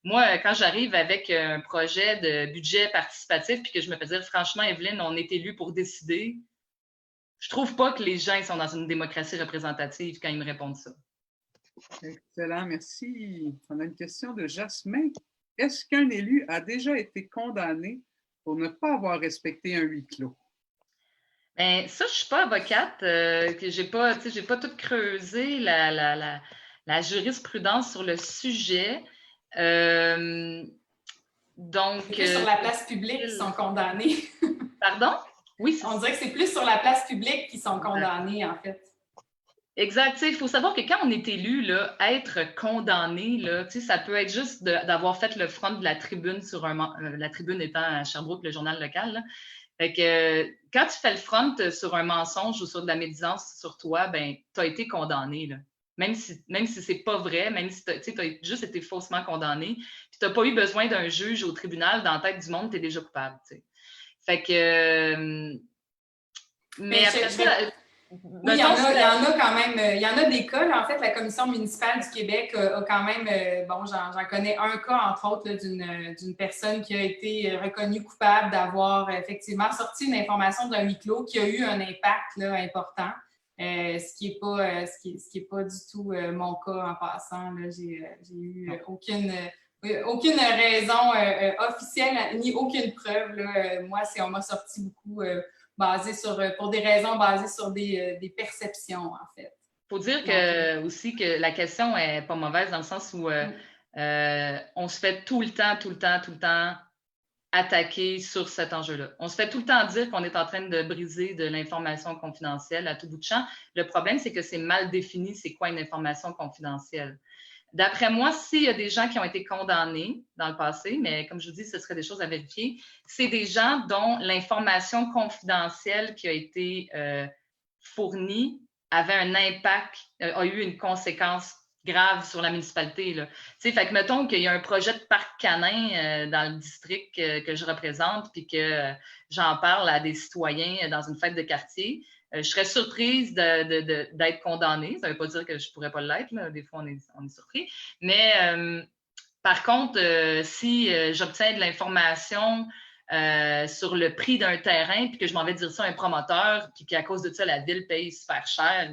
Moi, quand j'arrive avec un projet de budget participatif puis que je me fais dire, franchement, Evelyne, on est élu pour décider, je trouve pas que les gens sont dans une démocratie représentative quand ils me répondent ça. Excellent, merci. On a une question de Jasmin. Est-ce qu'un élu a déjà été condamné pour ne pas avoir respecté un huis clos? Bien, ça, je ne suis pas avocate, que j'ai pas tout creusé la jurisprudence sur le sujet. Donc, sur la place publique, ils sont condamnés. Pardon? Oui, on dirait que c'est plus sur la place publique qu'ils sont condamnés, en fait. Exact. Il faut savoir que quand on est élu, là, être condamné, là, ça peut être juste d'avoir fait le front de la tribune sur la tribune étant à Sherbrooke, le journal local. Là. Fait que quand tu fais le front sur un mensonge ou sur de la médisance sur toi, ben, tu as été condamné. Là. Même si c'est pas vrai, même si tu as juste été faussement condamné, puis tu n'as pas eu besoin d'un juge au tribunal, dans la tête du monde, tu es déjà coupable. T'sais. Fait que. Mais après ça. Oui, il y en a quand même, il y en a des cas. Là, en fait, la Commission municipale du Québec a quand même, bon, j'en connais un cas, entre autres, d'une personne qui a été reconnue coupable d'avoir effectivement sorti une information d'un huis clos qui a eu un impact là, important, ce qui est pas du tout mon cas en passant. J'ai eu aucune raison officielle ni aucune preuve. Là. Moi, on m'a sorti beaucoup pour des raisons basées sur des perceptions, en fait. Il faut dire aussi que la question n'est pas mauvaise dans le sens où on se fait tout le temps attaquer sur cet enjeu-là. On se fait tout le temps dire qu'on est en train de briser de l'information confidentielle à tout bout de champ. Le problème, c'est que c'est mal défini c'est quoi une information confidentielle. D'après moi, s'il y a des gens qui ont été condamnés dans le passé, mais comme je vous dis, ce serait des choses à vérifier, c'est des gens dont l'information confidentielle qui a été fournie avait un impact, a eu une conséquence grave sur la municipalité. Fait que mettons qu'il y a un projet de parc canin dans le district que je représente, puis que j'en parle à des citoyens dans une fête de quartier. Je serais surprise d'être condamnée. Ça ne veut pas dire que je ne pourrais pas l'être. Des fois, on est surpris. Mais par contre, si j'obtiens de l'information sur le prix d'un terrain, puis que je m'en vais dire ça à un promoteur, puis qu'à cause de ça, la ville paye super cher,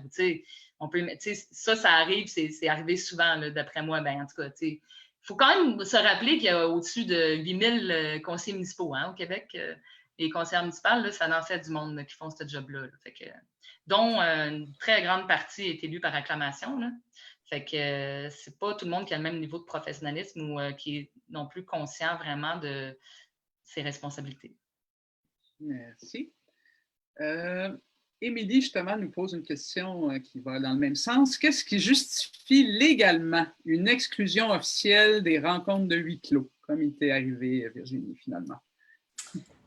ça arrive, c'est arrivé souvent, là, d'après moi. Ben, en tout cas, il faut quand même se rappeler qu'il y a au-dessus de 8000 conseillers municipaux au Québec. Les conseillères municipales, là, ça en fait du monde là, qui font ce job-là. Fait que, dont une très grande partie est élue par acclamation. Là. Fait que c'est pas tout le monde qui a le même niveau de professionnalisme ou qui est non plus conscient vraiment de ses responsabilités. Merci. Émilie, justement, nous pose une question qui va dans le même sens. Qu'est-ce qui justifie légalement une exclusion officielle des rencontres de huis clos, comme il t'est arrivé, Virginie, finalement?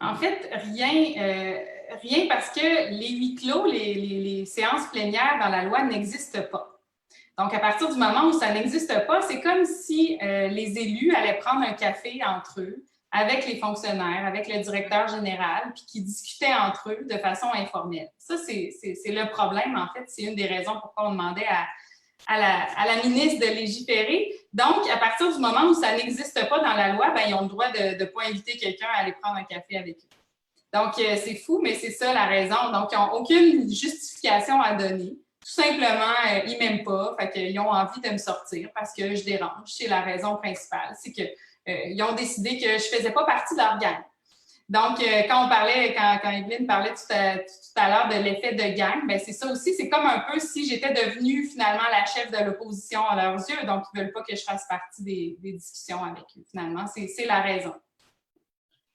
En fait, rien parce que les huis clos, les séances plénières dans la loi n'existent pas. Donc, à partir du moment où ça n'existe pas, c'est comme si les élus allaient prendre un café entre eux avec les fonctionnaires, avec le directeur général, puis qui discutaient entre eux de façon informelle. Ça, c'est le problème, en fait. C'est une des raisons pourquoi on demandait à la ministre de légiférer. Donc, à partir du moment où ça n'existe pas dans la loi, ben, ils ont le droit de ne pas inviter quelqu'un à aller prendre un café avec eux. Donc, c'est fou, mais c'est ça la raison. Donc, ils n'ont aucune justification à donner. Tout simplement, ils ne m'aiment pas. Fait qu'ils ont envie de me sortir parce que je dérange. C'est la raison principale. C'est qu'ils ont décidé que je ne faisais pas partie de leur gang. Donc, quand Evelyne parlait tout à l'heure de l'effet de gang, bien, c'est ça aussi. C'est comme un peu si j'étais devenue finalement la chef de l'opposition à leurs yeux. Donc, ils ne veulent pas que je fasse partie des discussions avec eux, finalement. C'est la raison.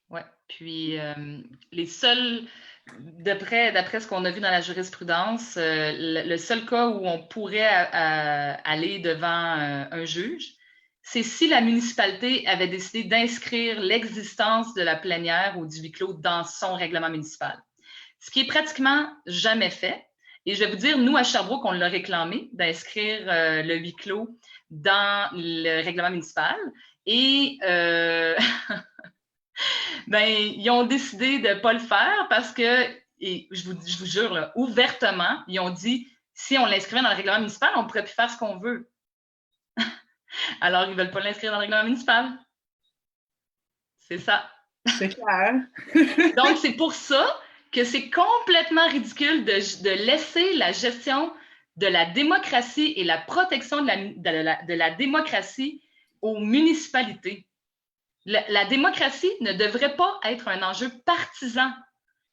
Oui. Puis, les seuls, d'après ce qu'on a vu dans la jurisprudence, le seul cas où on pourrait aller devant un juge, c'est si la municipalité avait décidé d'inscrire l'existence de la plénière ou du huis clos dans son règlement municipal. Ce qui est pratiquement jamais fait. Et je vais vous dire, nous, à Sherbrooke, on l'a réclamé d'inscrire le huis clos dans le règlement municipal. Et ben, ils ont décidé de ne pas le faire parce que, et je vous jure, là, ouvertement, ils ont dit, si on l'inscrivait dans le règlement municipal, on ne pourrait plus faire ce qu'on veut. Alors, ils ne veulent pas l'inscrire dans le règlement municipal. C'est ça. C'est clair. Donc, c'est pour ça que c'est complètement ridicule de laisser la gestion de la démocratie et la protection de la démocratie aux municipalités. La démocratie ne devrait pas être un enjeu partisan.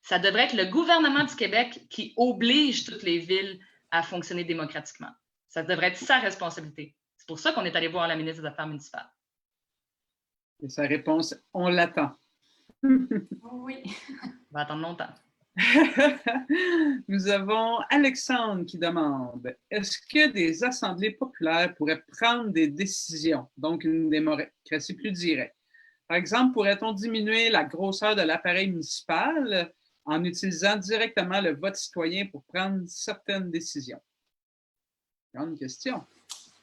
Ça devrait être le gouvernement du Québec qui oblige toutes les villes à fonctionner démocratiquement. Ça devrait être sa responsabilité. C'est pour ça qu'on est allé voir la ministre des Affaires municipales. Et sa réponse, on l'attend. Oui. On va attendre longtemps. Nous avons Alexandre qui demande, est-ce que des assemblées populaires pourraient prendre des décisions, donc une démocratie plus directe? Par exemple, pourrait-on diminuer la grosseur de l'appareil municipal en utilisant directement le vote citoyen pour prendre certaines décisions? Grande question.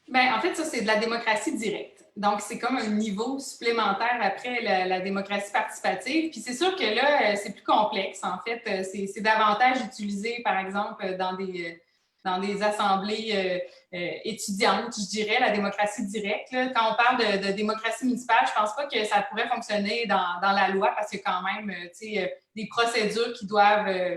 Bien, en fait, ça, c'est de la démocratie directe. Donc, c'est comme un niveau supplémentaire après la démocratie participative. Puis c'est sûr que là, c'est plus complexe. En fait, c'est davantage utilisé, par exemple, dans des assemblées étudiantes, je dirais, la démocratie directe. Là. Quand on parle de démocratie municipale, je ne pense pas que ça pourrait fonctionner dans la loi parce qu'il y a quand même des procédures qui doivent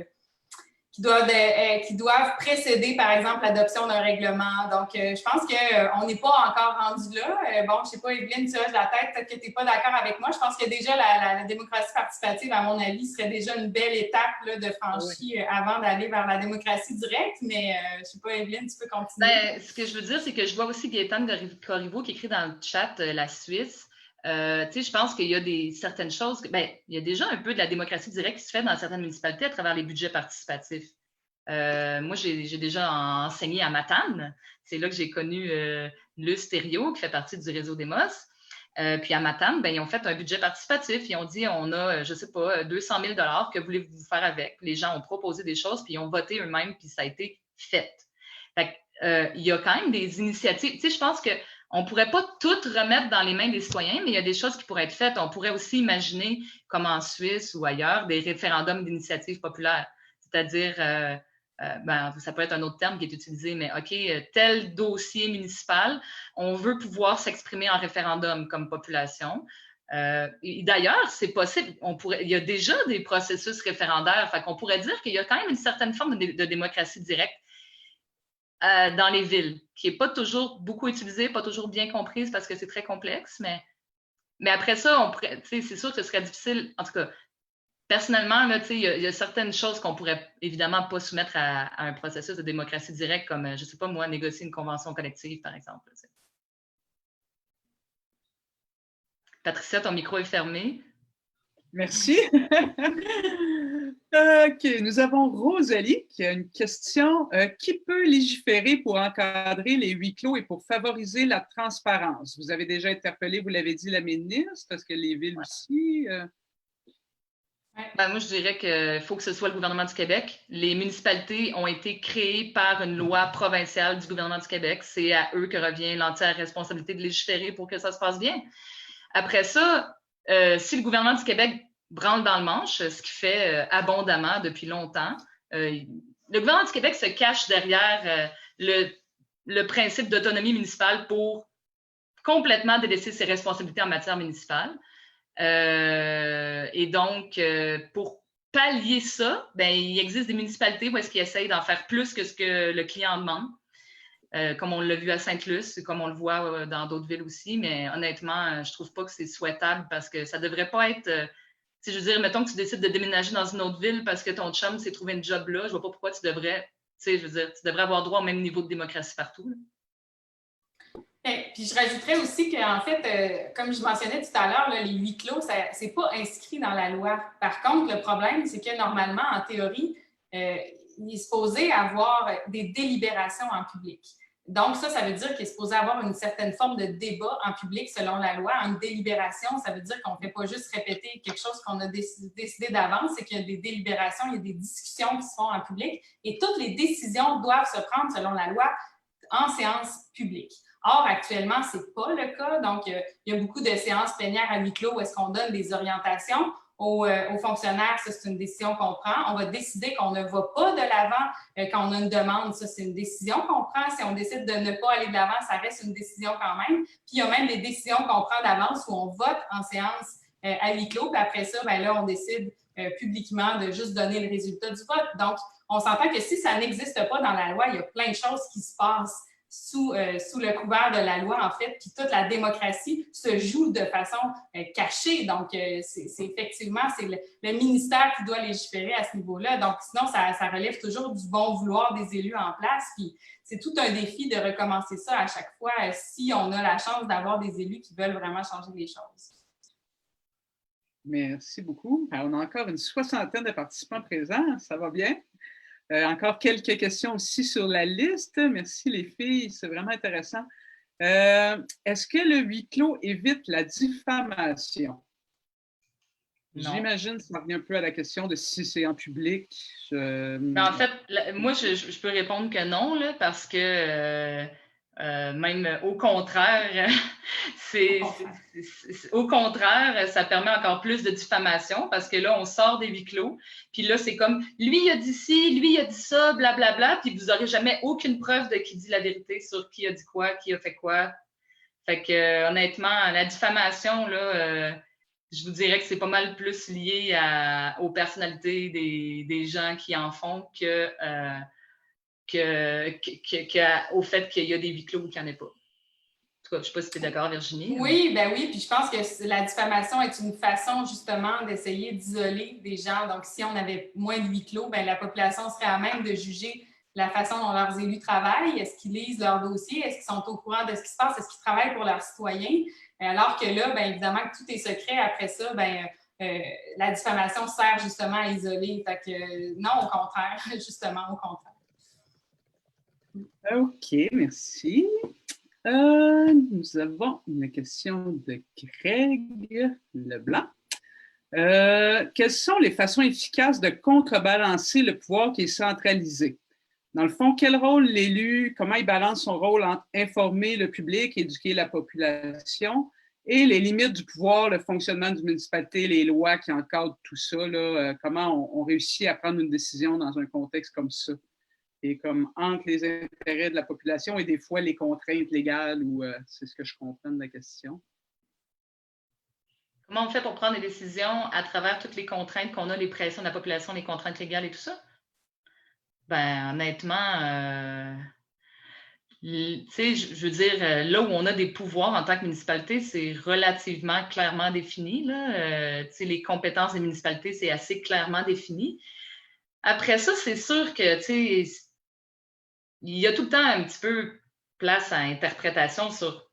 précéder, par exemple, l'adoption d'un règlement. Donc, je pense qu'on n'est pas encore rendu là. Bon, je ne sais pas, Evelyne, tu hoches la tête, peut-être que tu n'es pas d'accord avec moi. Je pense que déjà, la démocratie participative, à mon avis, serait déjà une belle étape là, de franchie avant d'aller vers la démocratie directe. Mais je ne sais pas, Evelyne, tu peux continuer. Ben, ce que je veux dire, c'est que je vois aussi Gaëtan Corriveau qui écrit dans le chat la Suisse. Je pense qu'il y a certaines choses, il y a déjà un peu de la démocratie directe qui se fait dans certaines municipalités à travers les budgets participatifs. Moi, j'ai déjà enseigné à Matane. C'est là que j'ai connu Luce Thériault, qui fait partie du réseau Demos. Puis à Matane, ils ont fait un budget participatif. Ils ont dit, on a, je ne sais pas, 200 000 $, que voulez-vous faire avec? Les gens ont proposé des choses, puis ils ont voté eux-mêmes, puis ça a été fait. Fait il y a quand même des initiatives. Je pense qu'on ne pourrait pas tout remettre dans les mains des citoyens, mais il y a des choses qui pourraient être faites. On pourrait aussi imaginer, comme en Suisse ou ailleurs, des référendums d'initiative populaire. C'est-à-dire, ça peut être un autre terme qui est utilisé, mais OK, tel dossier municipal, on veut pouvoir s'exprimer en référendum comme population. D'ailleurs, c'est possible. Il y a déjà des processus référendaires. Fait qu'on pourrait dire qu'il y a quand même une certaine forme de démocratie directe dans les villes, qui n'est pas toujours beaucoup utilisée, pas toujours bien comprise parce que c'est très complexe, mais après ça, c'est sûr que ce serait difficile. En tout cas, personnellement, là, il y a certaines choses qu'on ne pourrait évidemment pas soumettre à un processus de démocratie directe, comme, je ne sais pas moi, négocier une convention collective, par exemple. T'sais. Patricia, ton micro est fermé. Merci. OK, nous avons Rosalie qui a une question. Qui peut légiférer pour encadrer les huis clos et pour favoriser la transparence? Vous avez déjà interpellé, vous l'avez dit, la ministre, parce que les villes aussi... moi, je dirais qu'il faut que ce soit le gouvernement du Québec. Les municipalités ont été créées par une loi provinciale du gouvernement du Québec. C'est à eux que revient l'entière responsabilité de légiférer pour que ça se passe bien. Après ça, si le gouvernement du Québec branle dans le manche, ce qu'il fait abondamment depuis longtemps, le gouvernement du Québec se cache derrière le principe d'autonomie municipale pour complètement délaisser ses responsabilités en matière municipale. Et donc, pour pallier ça, il existe des municipalités où est-ce qu'ils essayent d'en faire plus que ce que le client demande, comme on l'a vu à Sainte-Luce, comme on le voit dans d'autres villes aussi, mais honnêtement, je trouve pas que c'est souhaitable parce que ça devrait pas être... je veux dire, mettons que tu décides de déménager dans une autre ville parce que ton chum s'est trouvé une job là, je vois pas pourquoi tu devrais... je veux dire, tu devrais avoir droit au même niveau de démocratie partout. Là. Puis je rajouterais aussi qu'en fait, comme je mentionnais tout à l'heure, les huis clos, ce n'est pas inscrit dans la loi. Par contre, le problème, c'est que normalement, en théorie, il est supposé avoir des délibérations en public. Donc, ça veut dire qu'il est supposé avoir une certaine forme de débat en public selon la loi. Une délibération, ça veut dire qu'on ne fait pas juste répéter quelque chose qu'on a décidé d'avance, c'est qu'il y a des délibérations, il y a des discussions qui se font en public et toutes les décisions doivent se prendre selon la loi en séance publique. Or, actuellement, ce n'est pas le cas. Donc, il y a beaucoup de séances plénières à huis clos où est-ce qu'on donne des orientations aux fonctionnaires. Ça, c'est une décision qu'on prend. On va décider qu'on ne va pas de l'avant quand on a une demande. Ça, c'est une décision qu'on prend. Si on décide de ne pas aller de l'avant, ça reste une décision quand même. Puis, il y a même des décisions qu'on prend d'avance où on vote en séance à huis clos. Puis après ça, là, on décide publiquement de juste donner le résultat du vote. Donc, on s'entend que si ça n'existe pas dans la loi, il y a plein de choses qui se passent sous le couvert de la loi, en fait, puis toute la démocratie se joue de façon cachée. Donc, c'est effectivement, c'est le ministère qui doit légiférer à ce niveau-là. Donc, sinon, ça relève toujours du bon vouloir des élus en place. Puis, c'est tout un défi de recommencer ça à chaque fois si on a la chance d'avoir des élus qui veulent vraiment changer les choses. Merci beaucoup. Alors, on a encore une soixantaine de participants présents. Ça va bien? Encore quelques questions aussi sur la liste. Merci les filles, c'est vraiment intéressant. Est-ce que le huis clos évite la diffamation? Non. J'imagine que ça revient un peu à la question de si c'est en public. En fait, moi, je peux répondre que non, là, parce que même au contraire, au contraire, ça permet encore plus de diffamation parce que là, on sort des huis clos. Puis là, c'est comme lui, il a dit ci, lui, il a dit ça, blablabla. Puis vous n'aurez jamais aucune preuve de qui dit la vérité sur qui a dit quoi, qui a fait quoi. Fait que honnêtement, la diffamation, là, je vous dirais que c'est pas mal plus lié aux personnalités des gens qui en font qu'au fait qu'il y a des huis clos ou qu'il n'y en ait pas. En tout cas, je ne sais pas si tu es d'accord, Virginie. Oui, ben oui, puis je pense que la diffamation est une façon justement d'essayer d'isoler des gens. Donc, si on avait moins de huis clos, ben la population serait à même de juger la façon dont leurs élus travaillent. Est-ce qu'ils lisent leurs dossiers? Est-ce qu'ils sont au courant de ce qui se passe? Est-ce qu'ils travaillent pour leurs citoyens? Alors que là, bien évidemment, que tout est secret. Après ça, la diffamation sert justement à isoler. Fait que non, au contraire, justement, au contraire. OK, merci. Nous avons une question de Greg Leblanc. Quelles sont les façons efficaces de contrebalancer le pouvoir qui est centralisé? Dans le fond, quel rôle l'élu, comment il balance son rôle entre informer le public, éduquer la population et les limites du pouvoir, le fonctionnement d'une municipalité, les lois qui encadrent tout ça, là, comment on réussit à prendre une décision dans un contexte comme ça? Et comme entre les intérêts de la population et des fois les contraintes légales, ou c'est ce que je comprends de la question. Comment on fait pour prendre des décisions à travers toutes les contraintes qu'on a, les pressions de la population, les contraintes légales et tout ça? Ben, honnêtement, tu sais, je veux dire, là où on a des pouvoirs en tant que municipalité, c'est relativement clairement défini, là. Tu sais, les compétences des municipalités, c'est assez clairement défini. Après ça, c'est sûr que, tu sais, il y a tout le temps un petit peu place à interprétation sur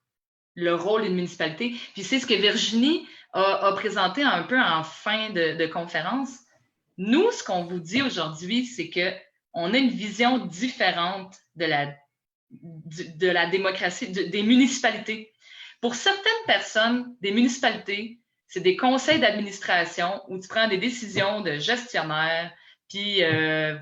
le rôle d'une municipalité. Puis c'est ce que Virginie a présenté un peu en fin de conférence. Nous, ce qu'on vous dit aujourd'hui, c'est qu'on a une vision différente de la démocratie, des municipalités. Pour certaines personnes, des municipalités, c'est des conseils d'administration où tu prends des décisions de gestionnaire, puis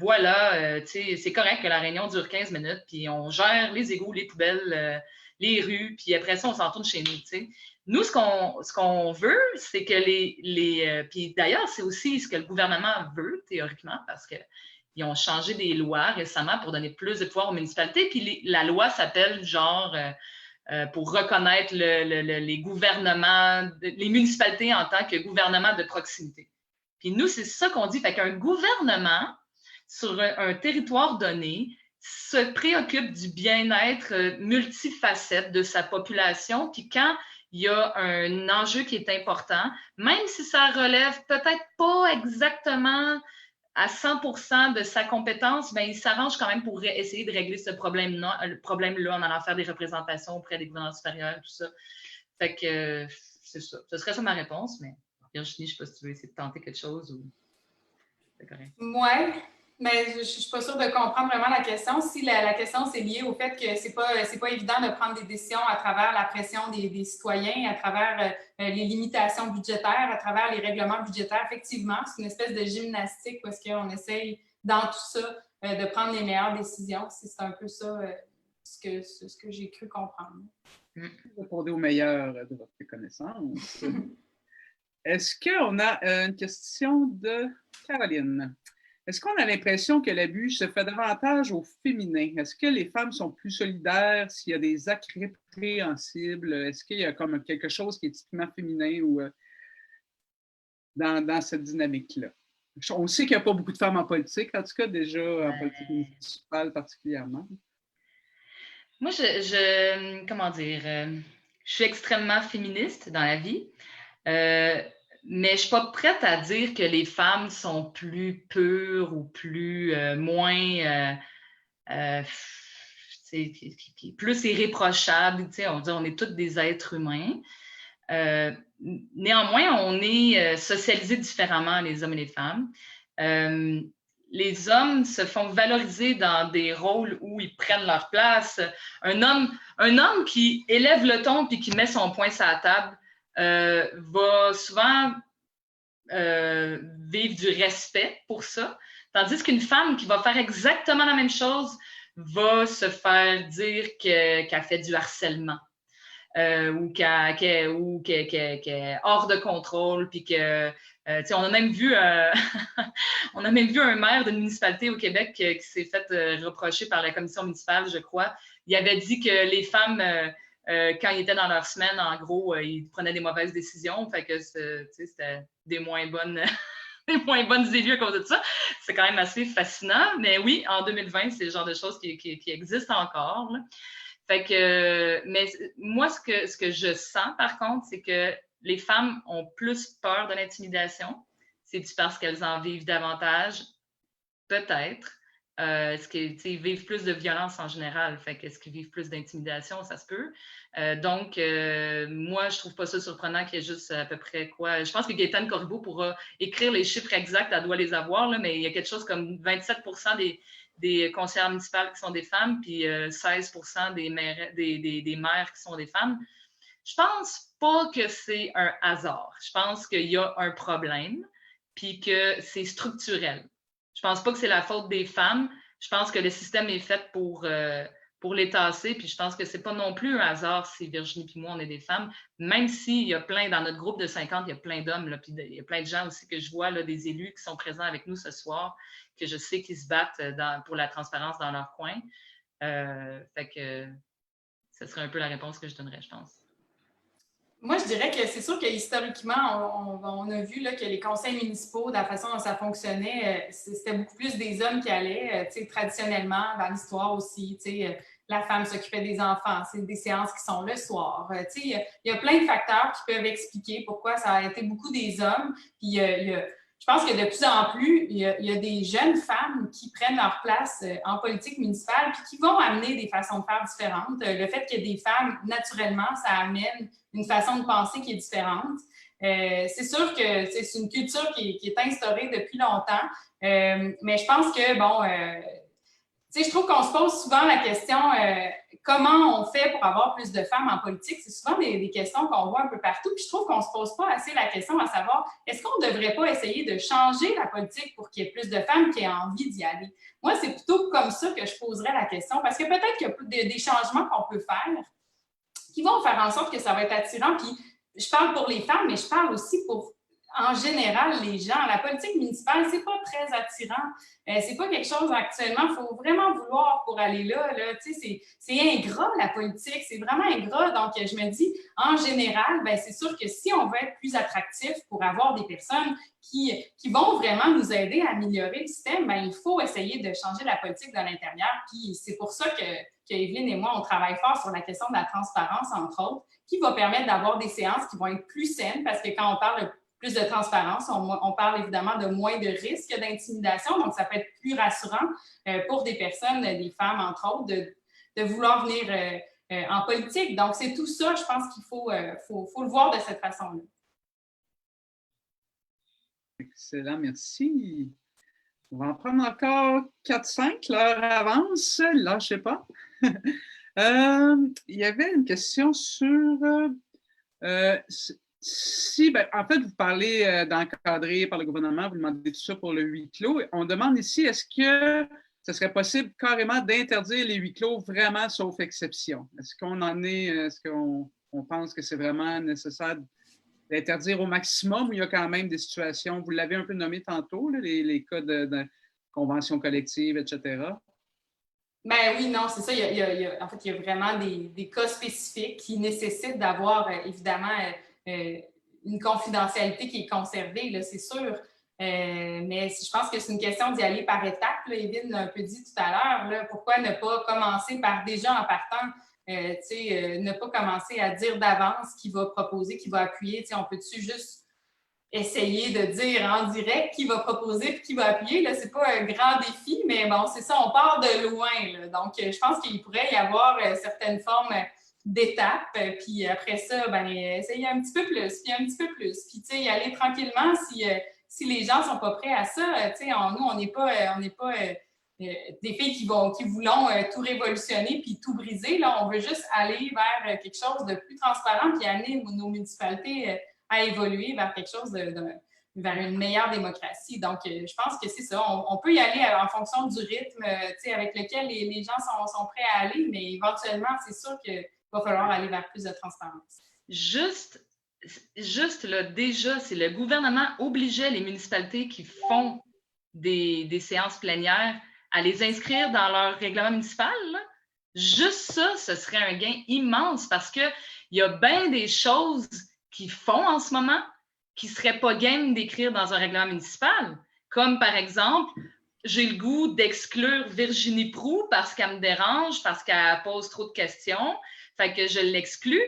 voilà, c'est correct que la réunion dure 15 minutes, puis on gère les égouts, les poubelles, les rues, puis après ça, on s'en tourne chez nous. T'sais. Nous, ce qu'on veut, c'est que puis d'ailleurs, c'est aussi ce que le gouvernement veut, théoriquement, parce qu'ils ont changé des lois récemment pour donner plus de pouvoir aux municipalités, puis la loi s'appelle genre pour reconnaître les gouvernements, les municipalités en tant que gouvernement de proximité. Puis nous, c'est ça qu'on dit. Fait qu'un gouvernement sur un territoire donné se préoccupe du bien-être multifacette de sa population. Puis quand il y a un enjeu qui est important, même si ça relève peut-être pas exactement à 100% de sa compétence, bien, il s'arrange quand même pour essayer de régler ce problème-là en allant faire des représentations auprès des gouverneurs supérieurs, tout ça. Fait que c'est ça. Ce serait ça ma réponse, mais Virginie, je ne sais pas si tu veux essayer de tenter quelque chose ou c'est correct. Oui, mais je ne suis pas sûre de comprendre vraiment la question. Si la question c'est lié au fait que c'est pas évident de prendre des décisions à travers la pression des citoyens, à travers les limitations budgétaires, à travers les règlements budgétaires, effectivement, c'est une espèce de gymnastique parce qu'on essaye dans tout ça de prendre les meilleures décisions. C'est un peu ça ce que j'ai cru comprendre. Répondez au meilleur de votre connaissance. Est-ce qu'on a une question de Caroline? Est-ce qu'on a l'impression que l'abus se fait davantage au féminin? Est-ce que les femmes sont plus solidaires s'il y a des actes répréhensibles? Est-ce qu'il y a comme quelque chose qui est typiquement féminin ou dans cette dynamique-là? On sait qu'il n'y a pas beaucoup de femmes en politique, en tout cas déjà en politique municipale particulièrement. Moi, comment dire, je suis extrêmement féministe dans la vie. Mais je ne suis pas prête à dire que les femmes sont plus pures ou moins plus irréprochables. On dit on est tous des êtres humains. Néanmoins, on est socialisés différemment, les hommes et les femmes. Les hommes se font valoriser dans des rôles où ils prennent leur place. Un homme qui élève le ton puis qui met son poing sur la table va souvent vivre du respect pour ça. Tandis qu'une femme qui va faire exactement la même chose va se faire dire qu'elle fait du harcèlement. Ou qu'elle est hors de contrôle, puis que, on a même vu on a même vu un maire d'une municipalité au Québec qui s'est fait reprocher par la commission municipale, je crois. Il avait dit que les femmes, quand ils étaient dans leur semaine, en gros, ils prenaient des mauvaises décisions, fait que c'était des moins bonnes des moins bonnes élus à cause de ça. C'est quand même assez fascinant, mais oui, en 2020, c'est le genre de choses qui existent encore, là. Fait que, mais moi, ce que je sens, par contre, c'est que les femmes ont plus peur de l'intimidation. C'est-tu parce qu'elles en vivent davantage? Peut-être. Est-ce qu'ils vivent plus de violence en général? Fait qu'est-ce qu'ils vivent plus d'intimidation? Ça se peut. Donc, moi, je trouve pas ça surprenant qu'il y ait juste à peu près quoi. Je pense que Gaëtane Corriveau pourra écrire les chiffres exacts, elle doit les avoir, là, mais il y a quelque chose comme 27 des conseillères municipales qui sont des femmes, puis 16 des maires qui sont des femmes. Je pense pas que c'est un hasard. Je pense qu'il y a un problème, puis que c'est structurel. Je pense pas que c'est la faute des femmes. Je pense que le système est fait pour les tasser, puis je pense que c'est pas non plus un hasard si Virginie puis moi, on est des femmes, même s'il y a plein, dans notre groupe de 50, il y a plein d'hommes, là, puis il y a plein de gens aussi que je vois, là, des élus qui sont présents avec nous ce soir, que je sais qu'ils se battent pour la transparence dans leur coin. Fait que ce serait un peu la réponse que je donnerais, je pense. Moi, je dirais que c'est sûr que historiquement, on a vu là, que les conseils municipaux, de la façon dont ça fonctionnait, c'était beaucoup plus des hommes qui allaient, traditionnellement, dans l'histoire aussi, la femme s'occupait des enfants, c'est des séances qui sont le soir. Il y a plein de facteurs qui peuvent expliquer pourquoi ça a été beaucoup des hommes. Puis je pense que de plus en plus, il y a des jeunes femmes qui prennent leur place en politique municipale puis qui vont amener des façons de faire différentes. Le fait qu'il y ait des femmes, naturellement, ça amène une façon de penser qui est différente. C'est sûr que c'est une culture qui est instaurée depuis longtemps, mais je pense que, je trouve qu'on se pose souvent la question comment on fait pour avoir plus de femmes en politique? C'est souvent des questions qu'on voit un peu partout. Puis je trouve qu'on ne se pose pas assez la question à savoir est-ce qu'on ne devrait pas essayer de changer la politique pour qu'il y ait plus de femmes qui aient envie d'y aller? Moi, c'est plutôt comme ça que je poserais la question parce que peut-être qu'il y a des changements qu'on peut faire qui vont faire en sorte que ça va être attirant. Puis je parle pour les femmes, mais je parle aussi pour en général, les gens, la politique municipale, c'est pas très attirant. C'est pas quelque chose actuellement, il faut vraiment vouloir pour aller là. C'est ingrat, la politique, c'est vraiment ingrat. Donc, je me dis, en général, c'est sûr que si on veut être plus attractif pour avoir des personnes qui vont vraiment nous aider à améliorer le système, il faut essayer de changer la politique de l'intérieur. Puis c'est pour ça que Evelyne et moi, on travaille fort sur la question de la transparence, entre autres, qui va permettre d'avoir des séances qui vont être plus saines, parce que quand on parle de plus de transparence, on parle évidemment de moins de risques d'intimidation, donc ça peut être plus rassurant pour des personnes, des femmes, entre autres, de vouloir venir en politique. Donc, c'est tout ça, je pense qu'il faut le voir de cette façon-là. Excellent, merci. On va en prendre encore 4-5, l'heure avance, lâchez pas. Il y avait une question sur... en fait, vous parlez d'encadrer par le gouvernement, vous demandez tout ça pour le huis clos. On demande ici, est-ce que ce serait possible carrément d'interdire les huis clos vraiment sauf exception? Est-ce qu'on pense que c'est vraiment nécessaire d'interdire au maximum ou il y a quand même des situations, vous l'avez un peu nommé tantôt, là, les cas de convention collective, etc.? Oui, non, c'est ça. En fait, il y a vraiment des cas spécifiques qui nécessitent d'avoir, évidemment, une confidentialité qui est conservée, là, c'est sûr. Mais je pense que c'est une question d'y aller par étapes. Evelyne l'a un peu dit tout à l'heure. Pourquoi ne pas commencer par déjà en partant, ne pas commencer à dire d'avance qui va proposer, qui va appuyer. On peut-tu juste essayer de dire en direct qui va proposer et qui va appuyer? Ce n'est pas un grand défi, mais bon, c'est ça, on part de loin. Là. Donc, je pense qu'il pourrait y avoir certaines formes d'étapes, puis après ça, ben, essayer un petit peu plus, puis un petit peu plus, puis tu sais, y aller tranquillement si les gens sont pas prêts à ça. Tu sais, nous, on n'est pas des filles qui voulons tout révolutionner puis tout briser. Là, on veut juste aller vers quelque chose de plus transparent puis amener nos municipalités à évoluer vers quelque chose vers une meilleure démocratie. Donc, je pense que c'est ça. On peut y aller en fonction du rythme avec lequel les gens sont prêts à aller, mais éventuellement, c'est sûr qu'il va falloir aller vers plus de transparence. Juste là, déjà, si le gouvernement obligeait les municipalités qui font des séances plénières à les inscrire dans leur règlement municipal, là, juste ça, ce serait un gain immense parce qu'il y a bien des choses qu'ils font en ce moment qui ne seraient pas game d'écrire dans un règlement municipal. Comme par exemple, j'ai le goût d'exclure Virginie Proulx parce qu'elle me dérange, parce qu'elle pose trop de questions, fait que je l'exclus.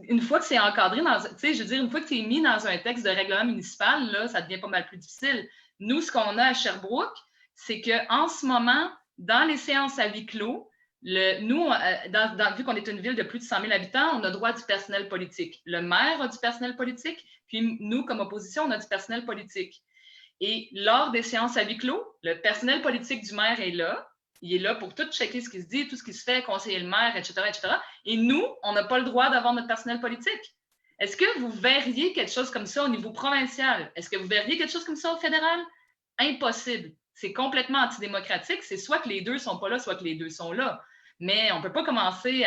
Une fois que c'est encadré je veux dire, une fois que c'est mis dans un texte de règlement municipal, là, ça devient pas mal plus difficile. Nous, ce qu'on a à Sherbrooke, c'est qu'en ce moment, dans les séances à huis clos, nous, vu qu'on est une ville de plus de 100 000 habitants, on a droit à du personnel politique. Le maire a du personnel politique, puis nous, comme opposition, on a du personnel politique. Et lors des séances à huis clos, le personnel politique du maire est là. Il est là pour tout checker ce qui se dit, tout ce qui se fait, conseiller le maire, etc., etc. Et nous, on n'a pas le droit d'avoir notre personnel politique. Est-ce que vous verriez quelque chose comme ça au niveau provincial? Est-ce que vous verriez quelque chose comme ça au fédéral? Impossible. C'est complètement antidémocratique. C'est soit que les deux ne sont pas là, soit que les deux sont là. Mais on ne peut pas commencer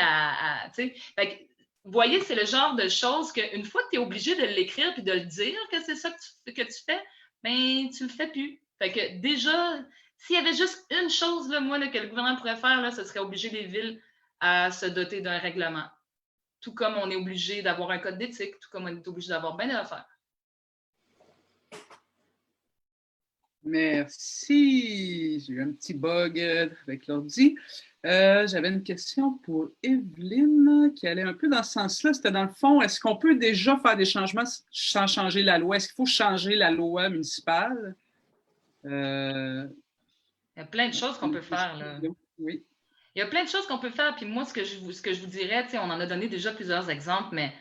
vous voyez, c'est le genre de choses qu'une fois que tu es obligé de l'écrire puis de le dire que c'est ça que tu fais, ben tu le fais plus. Fait que déjà, s'il y avait juste une chose, là, que le gouvernement pourrait faire, là, ce serait obliger les villes à se doter d'un règlement. Tout comme on est obligé d'avoir un code d'éthique, tout comme on est obligé d'avoir bien des affaires. Merci. J'ai eu un petit bug avec l'ordi. J'avais une question pour Evelyne qui allait un peu dans ce sens-là. C'était dans le fond, est-ce qu'on peut déjà faire des changements sans changer la loi? Est-ce qu'il faut changer la loi municipale? Il y a plein de choses qu'on peut faire, là. Oui. Il y a plein de choses qu'on peut faire. Puis moi, ce que je vous dirais, on en a donné déjà plusieurs exemples, mais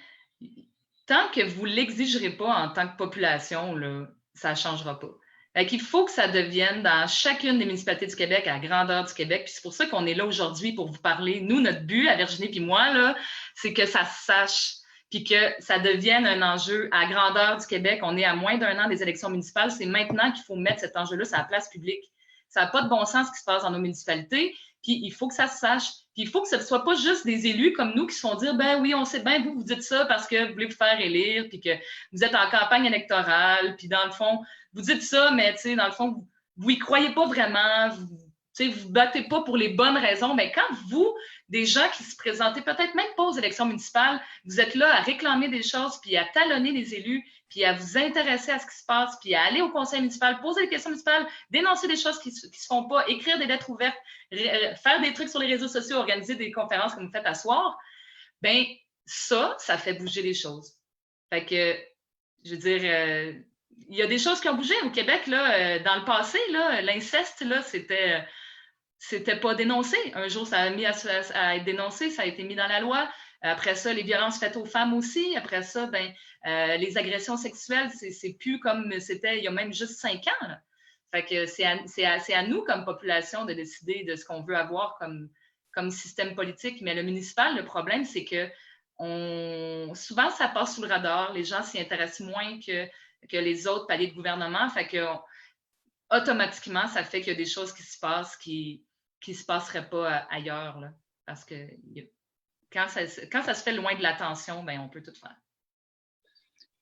tant que vous ne l'exigerez pas en tant que population, là, ça ne changera pas. Fait qu'il faut que ça devienne dans chacune des municipalités du Québec, à la grandeur du Québec. Puis c'est pour ça qu'on est là aujourd'hui pour vous parler. Nous, notre but, à Virginie puis moi, là, c'est que ça se sache, puis que ça devienne un enjeu à grandeur du Québec. On est à moins d'1 an des élections municipales. C'est maintenant qu'il faut mettre cet enjeu-là sur la place publique. Ça n'a pas de bon sens ce qui se passe dans nos municipalités, puis il faut que ça se sache. Puis il faut que ce ne soit pas juste des élus comme nous qui se font dire « Ben oui, on sait bien, vous dites ça parce que vous voulez vous faire élire, puis que vous êtes en campagne électorale, puis dans le fond, vous dites ça, mais dans le fond, vous y croyez pas vraiment, vous vous battez pas pour les bonnes raisons. » Mais quand vous, des gens qui se présentaient peut-être même pas aux élections municipales, vous êtes là à réclamer des choses, puis à talonner les élus, puis à vous intéresser à ce qui se passe, puis à aller au conseil municipal, poser des questions municipales, dénoncer des choses qui ne se font pas, écrire des lettres ouvertes, faire des trucs sur les réseaux sociaux, organiser des conférences comme vous faites à soir, bien, ça fait bouger les choses. Fait que, je veux dire, il y a des choses qui ont bougé au Québec, là, dans le passé, là, l'inceste, là, c'était pas dénoncé. Un jour, ça a mis à être dénoncé, ça a été mis dans la loi. Après ça, les violences faites aux femmes aussi. Après ça, les agressions sexuelles, c'est plus comme c'était il y a même juste 5 ans. Là. Fait que c'est à nous, comme population, de décider de ce qu'on veut avoir comme système politique. Mais le municipal, le problème, c'est que souvent, ça passe sous le radar. Les gens s'y intéressent moins que les autres paliers de gouvernement. Fait que automatiquement, ça fait qu'il y a des choses qui se passent qui ne se passeraient pas ailleurs. Là. Parce que quand ça se fait loin de l'attention, on peut tout faire.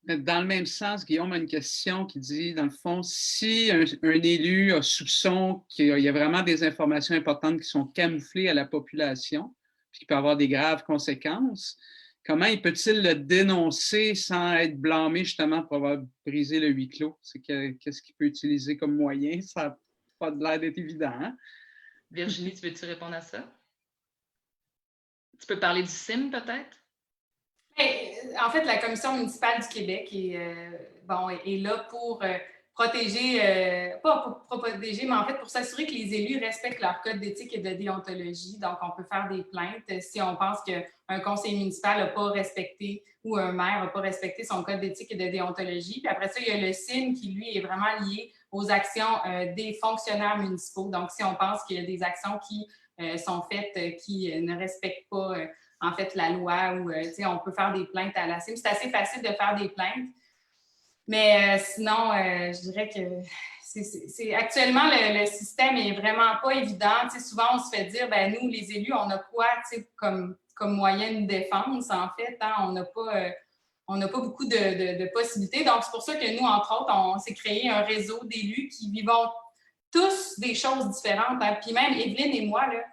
Dans le même sens, Guillaume a une question qui dit, dans le fond, si un élu a soupçon qu'il y a vraiment des informations importantes qui sont camouflées à la population, puis qui peut avoir des graves conséquences, comment peut-il le dénoncer sans être blâmé justement pour avoir brisé le huis clos? Qu'est-ce qu'il peut utiliser comme moyen? Ça n'a pas l'air d'être évident. Hein? Virginie, tu veux-tu répondre à ça? Tu peux parler du CIM peut-être? En fait, la Commission municipale du Québec est là pour protéger, pas pour protéger, mais en fait pour s'assurer que les élus respectent leur code d'éthique et de déontologie. Donc, on peut faire des plaintes si on pense qu'un conseil municipal n'a pas respecté ou un maire n'a pas respecté son code d'éthique et de déontologie. Puis après ça, il y a le CIN qui, lui, est vraiment lié aux actions des fonctionnaires municipaux. Donc, si on pense qu'il y a des actions qui sont faites qui ne respectent pas en fait la loi ou on peut faire des plaintes à la CIM. C'est assez facile de faire des plaintes. Mais sinon, je dirais que actuellement, le système est vraiment pas évident. Souvent, on se fait dire, ben nous, les élus, on a quoi comme moyen de défense, en fait. Hein? On n'a pas beaucoup de possibilités. Donc, c'est pour ça que nous, entre autres, on s'est créé un réseau d'élus qui vivent tous des choses différentes. Hein? Puis même Evelyne et moi, là,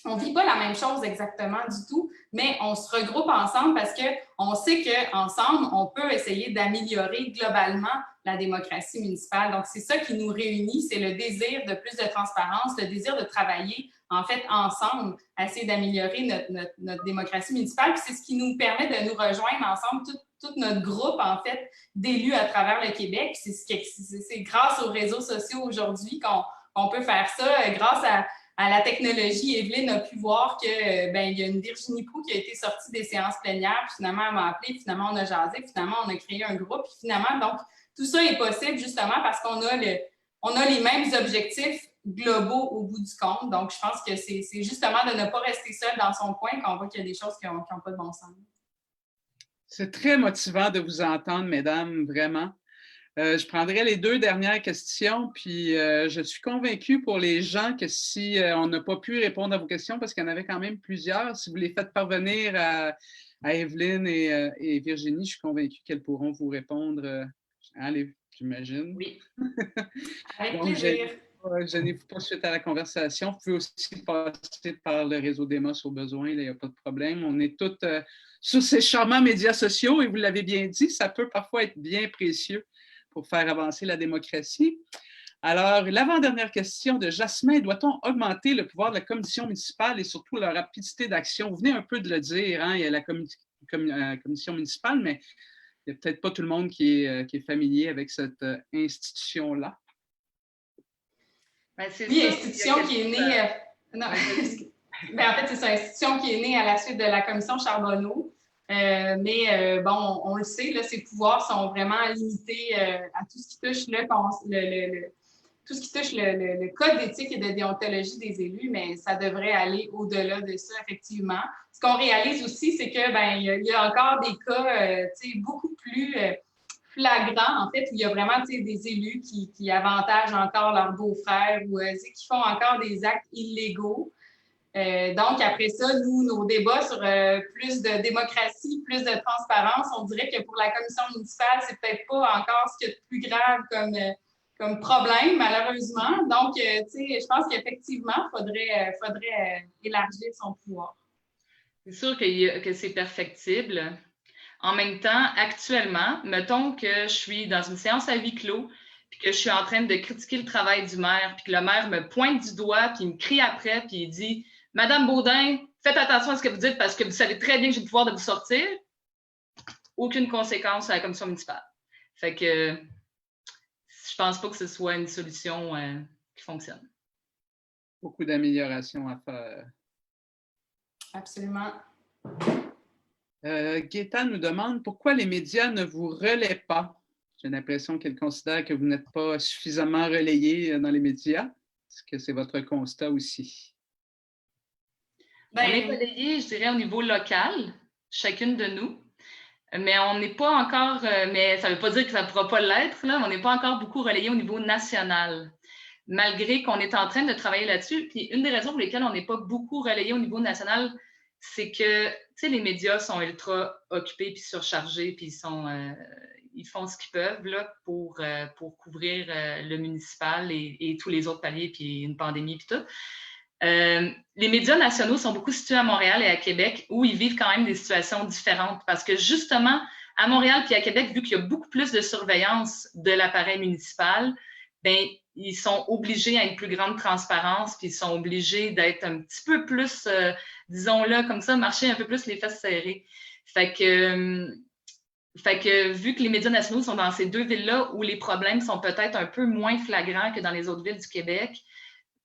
on ne vit pas la même chose exactement du tout, mais on se regroupe ensemble parce qu'on sait qu'ensemble, on peut essayer d'améliorer globalement la démocratie municipale. Donc, c'est ça qui nous réunit, c'est le désir de plus de transparence, le désir de travailler, en fait, ensemble, à essayer d'améliorer notre démocratie municipale. Puis c'est ce qui nous permet de nous rejoindre ensemble, tout notre groupe, en fait, d'élus à travers le Québec. C'est grâce aux réseaux sociaux aujourd'hui qu'on peut faire ça, grâce à la technologie. Evelyne a pu voir qu'il y a une Virginie Proulx qui a été sortie des séances plénières, puis finalement, elle m'a appelé, puis finalement, on a jasé, puis finalement, on a créé un groupe, puis finalement, donc, tout ça est possible justement parce qu'on a les mêmes objectifs globaux au bout du compte. Donc, je pense que c'est justement de ne pas rester seul dans son coin qu'on voit qu'il y a des choses qui n'ont pas de bon sens. C'est très motivant de vous entendre, mesdames, vraiment. Je prendrai les 2 dernières questions, puis je suis convaincue pour les gens que si on n'a pas pu répondre à vos questions, parce qu'il y en avait quand même plusieurs, si vous les faites parvenir à Evelyne et Virginie, je suis convaincue qu'elles pourront vous répondre. Allez, j'imagine. Oui. Avec plaisir. Gênez-vous pas suite à la conversation. Vous pouvez aussi passer par le réseau Demos au besoin, il n'y a pas de problème. On est tous sur ces charmants médias sociaux et vous l'avez bien dit, ça peut parfois être bien précieux pour faire avancer la démocratie. Alors, l'avant-dernière question de Jasmin, doit-on augmenter le pouvoir de la commission municipale et surtout leur rapidité d'action? Vous venez un peu de le dire, hein, il y a la commission municipale, mais il n'y a peut-être pas tout le monde qui est familier avec cette institution-là. Oui, institution qui est née... en fait, c'est ça, institution qui est née à la suite de la commission Charbonneau. Mais on le sait, là, ses pouvoirs sont vraiment limités à tout ce qui touche tout ce qui touche le code d'éthique et de déontologie des élus, mais ça devrait aller au-delà de ça, effectivement. Ce qu'on réalise aussi, c'est que il y a encore des cas beaucoup plus flagrants, en fait, où il y a vraiment des élus qui avantagent encore leurs beaux-frères ou qui font encore des actes illégaux. Donc, après ça, nos débats sur plus de démocratie, plus de transparence, on dirait que pour la commission municipale, c'est peut-être pas encore ce qu'il y a de plus grave comme problème, malheureusement. Donc, je pense qu'effectivement, il faudrait élargir son pouvoir. C'est sûr que c'est perfectible. En même temps, actuellement, mettons que je suis dans une séance à huis clos, puis que je suis en train de critiquer le travail du maire, puis que le maire me pointe du doigt, puis il me crie après, puis il dit « Madame Baudin, faites attention à ce que vous dites parce que vous savez très bien que j'ai le pouvoir de vous sortir. » Aucune conséquence à la commission municipale. Fait que je pense pas que ce soit une solution qui fonctionne. Beaucoup d'améliorations à faire. Absolument. Gaëtan nous demande pourquoi les médias ne vous relaient pas. J'ai l'impression qu'elle considère que vous n'êtes pas suffisamment relayé dans les médias. Est-ce que c'est votre constat aussi? On est relayé, je dirais, au niveau local, chacune de nous. Mais on n'est pas encore, mais ça ne veut pas dire que ça ne pourra pas l'être, là, on n'est pas encore beaucoup relayé au niveau national, malgré qu'on est en train de travailler là-dessus. Puis une des raisons pour lesquelles on n'est pas beaucoup relayé au niveau national, c'est que les médias sont ultra occupés puis surchargés, puis ils font ce qu'ils peuvent là, pour couvrir le municipal et tous les autres paliers, puis une pandémie, puis tout. Les médias nationaux sont beaucoup situés à Montréal et à Québec où ils vivent quand même des situations différentes parce que justement, à Montréal puis à Québec, vu qu'il y a beaucoup plus de surveillance de l'appareil municipal, ils sont obligés à une plus grande transparence puis ils sont obligés d'être un petit peu plus, disons-le comme ça, marcher un peu plus les fesses serrées. Fait que Fait que vu que les médias nationaux sont dans ces deux villes-là où les problèmes sont peut-être un peu moins flagrants que dans les autres villes du Québec,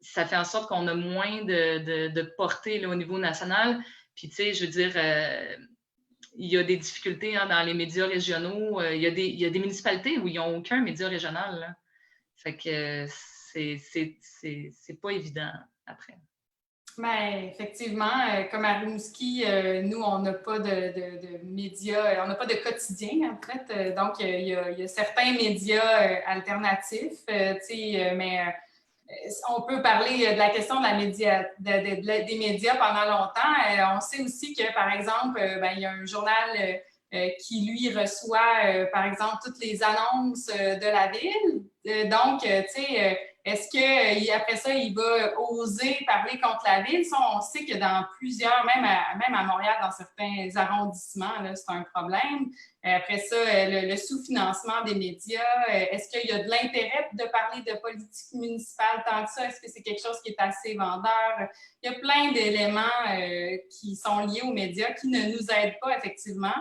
ça fait en sorte qu'on a moins de portée là, au niveau national. Puis, tu sais, je veux dire, il y a des difficultés hein, dans les médias régionaux. Il y a des municipalités où ils n'ont aucun média régional. Là. Fait que c'est pas évident après. Bien, effectivement, comme à Rimouski, nous, on n'a pas de médias, on n'a pas de quotidien, en fait. Donc, il y a certains médias alternatifs, mais on peut parler de la question de des médias pendant longtemps. On sait aussi que, par exemple, il y a un journal qui, lui, reçoit, par exemple, toutes les annonces de la ville. Donc, est-ce qu'après ça, il va oser parler contre la ville? Ça, on sait que dans plusieurs, même à Montréal, dans certains arrondissements, là, c'est un problème. Après ça, le sous-financement des médias, est-ce qu'il y a de l'intérêt de parler de politique municipale tant que ça? Est-ce que c'est quelque chose qui est assez vendeur? Il y a plein d'éléments qui sont liés aux médias qui ne nous aident pas effectivement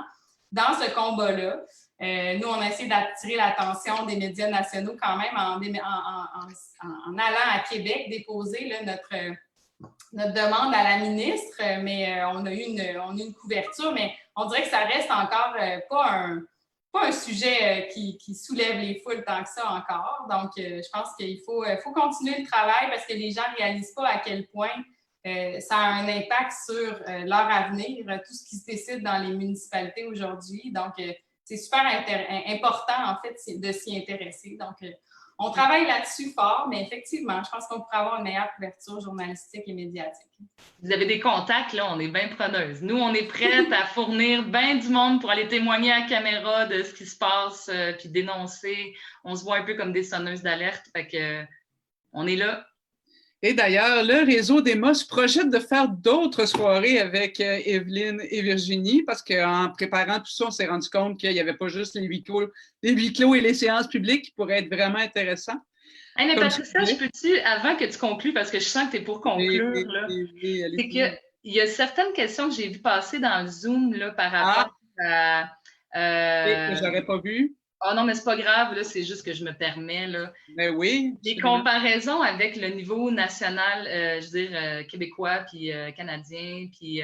dans ce combat-là. Nous, on a essayé d'attirer l'attention des médias nationaux quand même en allant à Québec déposer là, notre demande à la ministre, mais on a eu une couverture, mais on dirait que ça reste encore pas un sujet qui soulève les foules tant que ça encore. Donc, je pense qu'il faut continuer le travail parce que les gens ne réalisent pas à quel point ça a un impact sur leur avenir, tout ce qui se décide dans les municipalités aujourd'hui. Donc, c'est super important, en fait, de s'y intéresser. Donc, on travaille là-dessus fort, mais effectivement, je pense qu'on pourrait avoir une meilleure couverture journalistique et médiatique. Vous avez des contacts, là, on est bien preneuses. Nous, on est prêtes à fournir bien du monde pour aller témoigner à la caméra de ce qui se passe, puis dénoncer. On se voit un peu comme des sonneuses d'alerte, fait que on est là. Et d'ailleurs, le réseau des MOS projette de faire d'autres soirées avec Evelyne et Virginie parce qu'en préparant tout ça, on s'est rendu compte qu'il n'y avait pas juste les huis clos et les séances publiques qui pourraient être vraiment intéressants. Hey, mais Patricia, je peux-tu, avant que tu conclues, parce que je sens que tu es pour conclure, c'est qu'il y a certaines questions que j'ai vues passer dans le Zoom là, par rapport à... que j'aurais pas vu. Ah non, mais c'est pas grave, là, c'est juste que je me permets. Là. Ben oui. Des comparaisons avec le niveau national, je veux dire, québécois, puis canadien, puis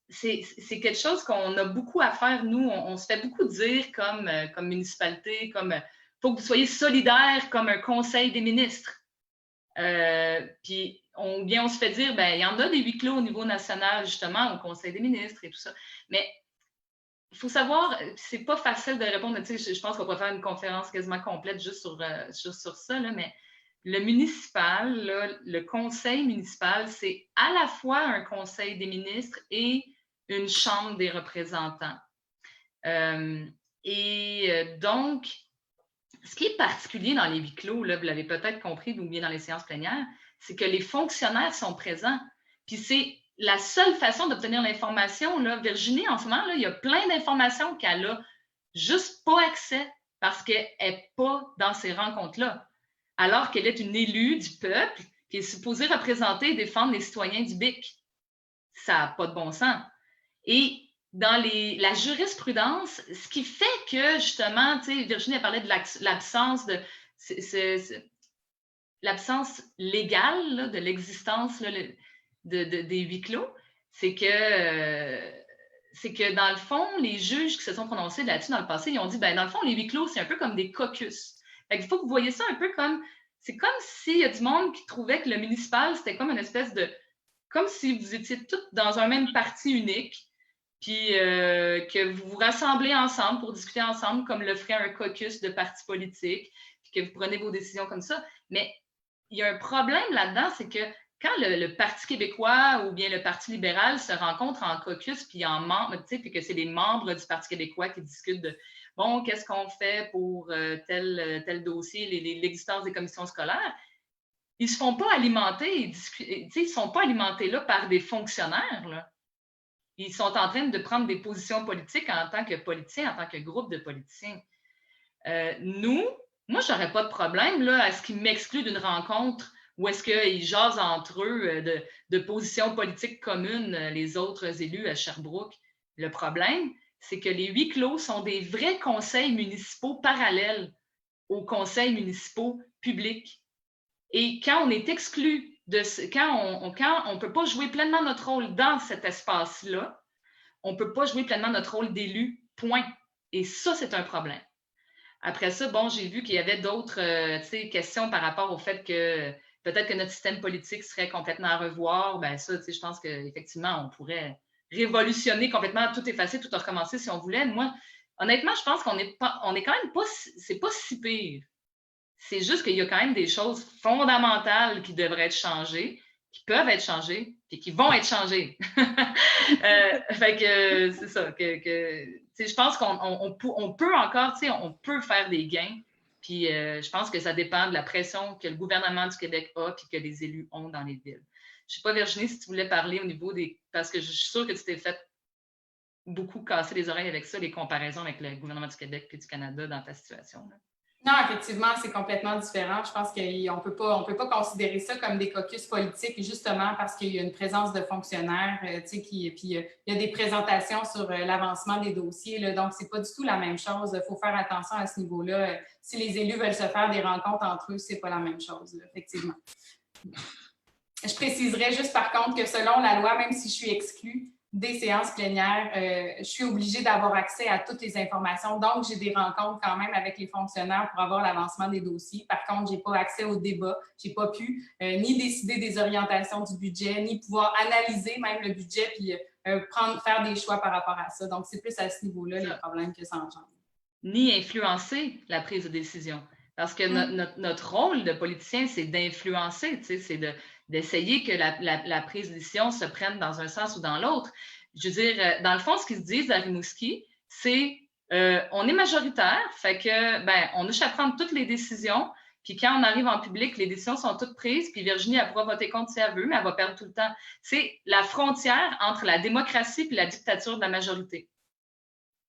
c'est quelque chose qu'on a beaucoup à faire, nous. On se fait beaucoup dire comme municipalité, comme faut que vous soyez solidaires comme un conseil des ministres. Puis on se fait dire, ben il y en a des huis clos au niveau national, justement, au conseil des ministres et tout ça. Mais il faut savoir, c'est pas facile de répondre. Tu sais, je pense qu'on pourrait faire une conférence quasiment complète juste sur ça, là, mais le municipal, là, le conseil municipal, c'est à la fois un conseil des ministres et une chambre des représentants. Donc, ce qui est particulier dans les huis clos, là, vous l'avez peut-être compris, ou bien dans les séances plénières, c'est que les fonctionnaires sont présents. Puis c'est la seule façon d'obtenir l'information, là, Virginie, en ce moment, là, il y a plein d'informations qu'elle n'a juste pas accès parce qu'elle n'est pas dans ces rencontres-là. Alors qu'elle est une élue du peuple qui est supposée représenter et défendre les citoyens du BIC. Ça n'a pas de bon sens. Et dans la jurisprudence, ce qui fait que, justement, tu sais, Virginie a parlé de l'absence l'absence légale là, de l'existence là, des huis clos, c'est que dans le fond, les juges qui se sont prononcés là-dessus dans le passé, ils ont dit, ben dans le fond, les huis clos, c'est un peu comme des caucus. Fait qu'il faut que vous voyez ça un peu comme, c'est comme s'il y a du monde qui trouvait que le municipal, c'était comme une espèce de, comme si vous étiez tous dans un même parti unique, puis que vous vous rassemblez ensemble pour discuter ensemble, comme le ferait un caucus de partis politiques, puis que vous prenez vos décisions comme ça. Mais il y a un problème là-dedans, c'est que quand le Parti québécois ou bien le Parti libéral se rencontrent en caucus puis en membres, tu sais, puis que c'est les membres du Parti québécois qui discutent de bon, qu'est-ce qu'on fait pour tel dossier, l'existence des commissions scolaires, ils ne se font pas alimenter, ils ne sont pas alimentés là par des fonctionnaires. Là. Ils sont en train de prendre des positions politiques en tant que politiciens, en tant que groupe de politiciens. Moi, je n'aurais pas de problème là, à ce qu'ils m'excluent d'une rencontre ou est-ce qu'ils jasent entre eux de positions politiques communes, les autres élus à Sherbrooke. Le problème, c'est que les huis clos sont des vrais conseils municipaux parallèles aux conseils municipaux publics. Et quand on est exclu quand on ne peut pas jouer pleinement notre rôle dans cet espace-là, on ne peut pas jouer pleinement notre rôle d'élu, point. Et ça, c'est un problème. Après ça, bon, j'ai vu qu'il y avait d'autres questions par rapport au fait que peut-être que notre système politique serait complètement à revoir. Ben ça, je pense qu'effectivement, on pourrait révolutionner complètement, tout effacer, tout recommencer si on voulait. Moi, honnêtement, je pense qu'on est quand même pas, c'est pas si pire. C'est juste qu'il y a quand même des choses fondamentales qui devraient être changées, qui peuvent être changées, et qui vont être changées. Fait que c'est ça. Je pense qu'on peut encore, on peut faire des gains. Puis je pense que ça dépend de la pression que le gouvernement du Québec a et que les élus ont dans les villes. Je ne sais pas, Virginie, si tu voulais parler au niveau des... Parce que je suis sûre que tu t'es fait beaucoup casser les oreilles avec ça, les comparaisons avec le gouvernement du Québec et du Canada dans ta situation. Là. Non, effectivement, c'est complètement différent. Je pense qu'on ne peut pas considérer ça comme des caucus politiques, justement parce qu'il y a une présence de fonctionnaires, puis il y a des présentations sur l'avancement des dossiers. Là, donc, ce n'est pas du tout la même chose. Il faut faire attention à ce niveau-là. Si les élus veulent se faire des rencontres entre eux, ce n'est pas la même chose, là, effectivement. Je préciserais juste, par contre, que selon la loi, même si je suis exclue des séances plénières, je suis obligée d'avoir accès à toutes les informations. Donc, j'ai des rencontres quand même avec les fonctionnaires pour avoir l'avancement des dossiers. Par contre, je n'ai pas accès au débat. Je n'ai pas pu ni décider des orientations du budget, ni pouvoir analyser même le budget puis faire des choix par rapport à ça. Donc, c'est plus à ce niveau-là les problèmes que ça engendre. Ni influencer la prise de décision. Parce que notre rôle de politicien, c'est d'influencer, c'est d'essayer que la prise de décision se prenne dans un sens ou dans l'autre. Je veux dire, dans le fond, ce qu'ils se disent à Rimouski, c'est on est majoritaire, fait que on a à prendre toutes les décisions, puis quand on arrive en public, les décisions sont toutes prises, puis Virginie, elle pourra voter contre si elle veut, mais elle va perdre tout le temps. C'est la frontière entre la démocratie et la dictature de la majorité.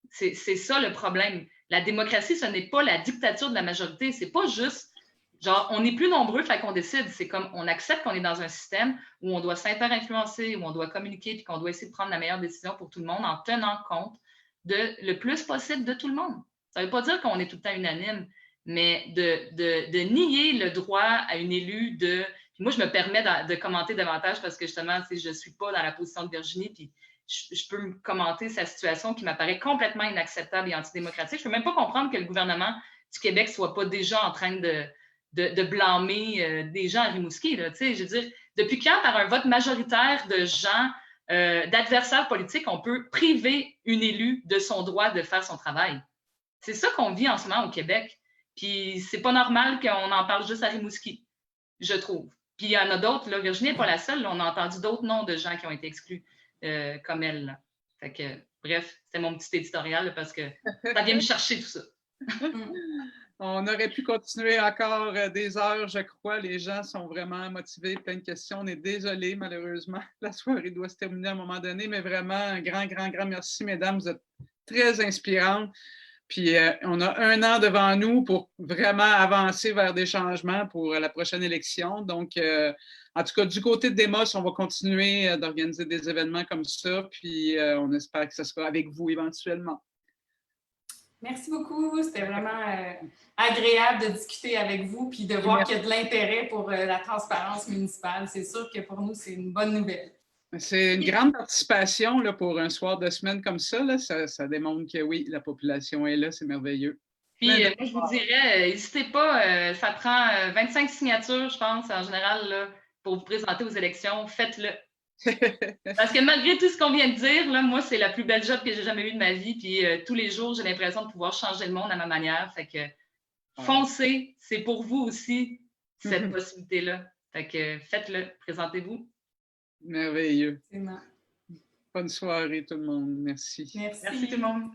C'est ça le problème. La démocratie, ce n'est pas la dictature de la majorité. C'est pas juste, genre, on est plus nombreux, fait qu'on décide. C'est comme, on accepte qu'on est dans un système où on doit s'inter-influencer, où on doit communiquer, puis qu'on doit essayer de prendre la meilleure décision pour tout le monde en tenant compte le plus possible de tout le monde. Ça ne veut pas dire qu'on est tout le temps unanime, mais de nier le droit à une élue de... Puis moi, je me permets de commenter davantage parce que justement, je ne suis pas dans la position de Virginie, puis je peux me commenter sa situation qui m'apparaît complètement inacceptable et antidémocratique. Je ne peux même pas comprendre que le gouvernement du Québec ne soit pas déjà en train de blâmer des gens à Rimouski. Là, je veux dire, depuis quand, par un vote majoritaire de gens, d'adversaires politiques, on peut priver une élue de son droit de faire son travail? C'est ça qu'on vit en ce moment au Québec. Puis c'est pas normal qu'on en parle juste à Rimouski, je trouve. Puis il y en a d'autres, là, Virginie n'est pas la seule, là, on a entendu d'autres noms de gens qui ont été exclus. Comme elle. Là. Fait que, bref, c'était mon petit éditorial là, parce que ça vient me chercher tout ça. On aurait pu continuer encore des heures, je crois. Les gens sont vraiment motivés, plein de questions. On est désolé, malheureusement. La soirée doit se terminer à un moment donné, mais vraiment, un grand merci, mesdames. Vous êtes très inspirantes. Puis on a 1 an devant nous pour vraiment avancer vers des changements pour la prochaine élection. Donc, en tout cas, du côté de Demos, on va continuer d'organiser des événements comme ça. Puis on espère que ce sera avec vous éventuellement. Merci beaucoup. C'était vraiment agréable de discuter avec vous puis de voir qu'il y a de l'intérêt pour la transparence municipale. C'est sûr que pour nous, c'est une bonne nouvelle. C'est une grande participation là, pour un soir de semaine comme ça, là. Ça démontre que oui, la population est là, c'est merveilleux. Puis, moi, je vous dirais, n'hésitez pas, ça prend 25 signatures, je pense, en général, là, pour vous présenter aux élections. Faites-le. Parce que malgré tout ce qu'on vient de dire, là, moi, c'est la plus belle job que j'ai jamais eue de ma vie. Puis, tous les jours, j'ai l'impression de pouvoir changer le monde à ma manière. Fait que foncez, c'est pour vous aussi, cette possibilité-là. Fait que faites-le, présentez-vous. Merveilleux. Absolument. Bonne soirée tout le monde. Merci. Merci tout le monde.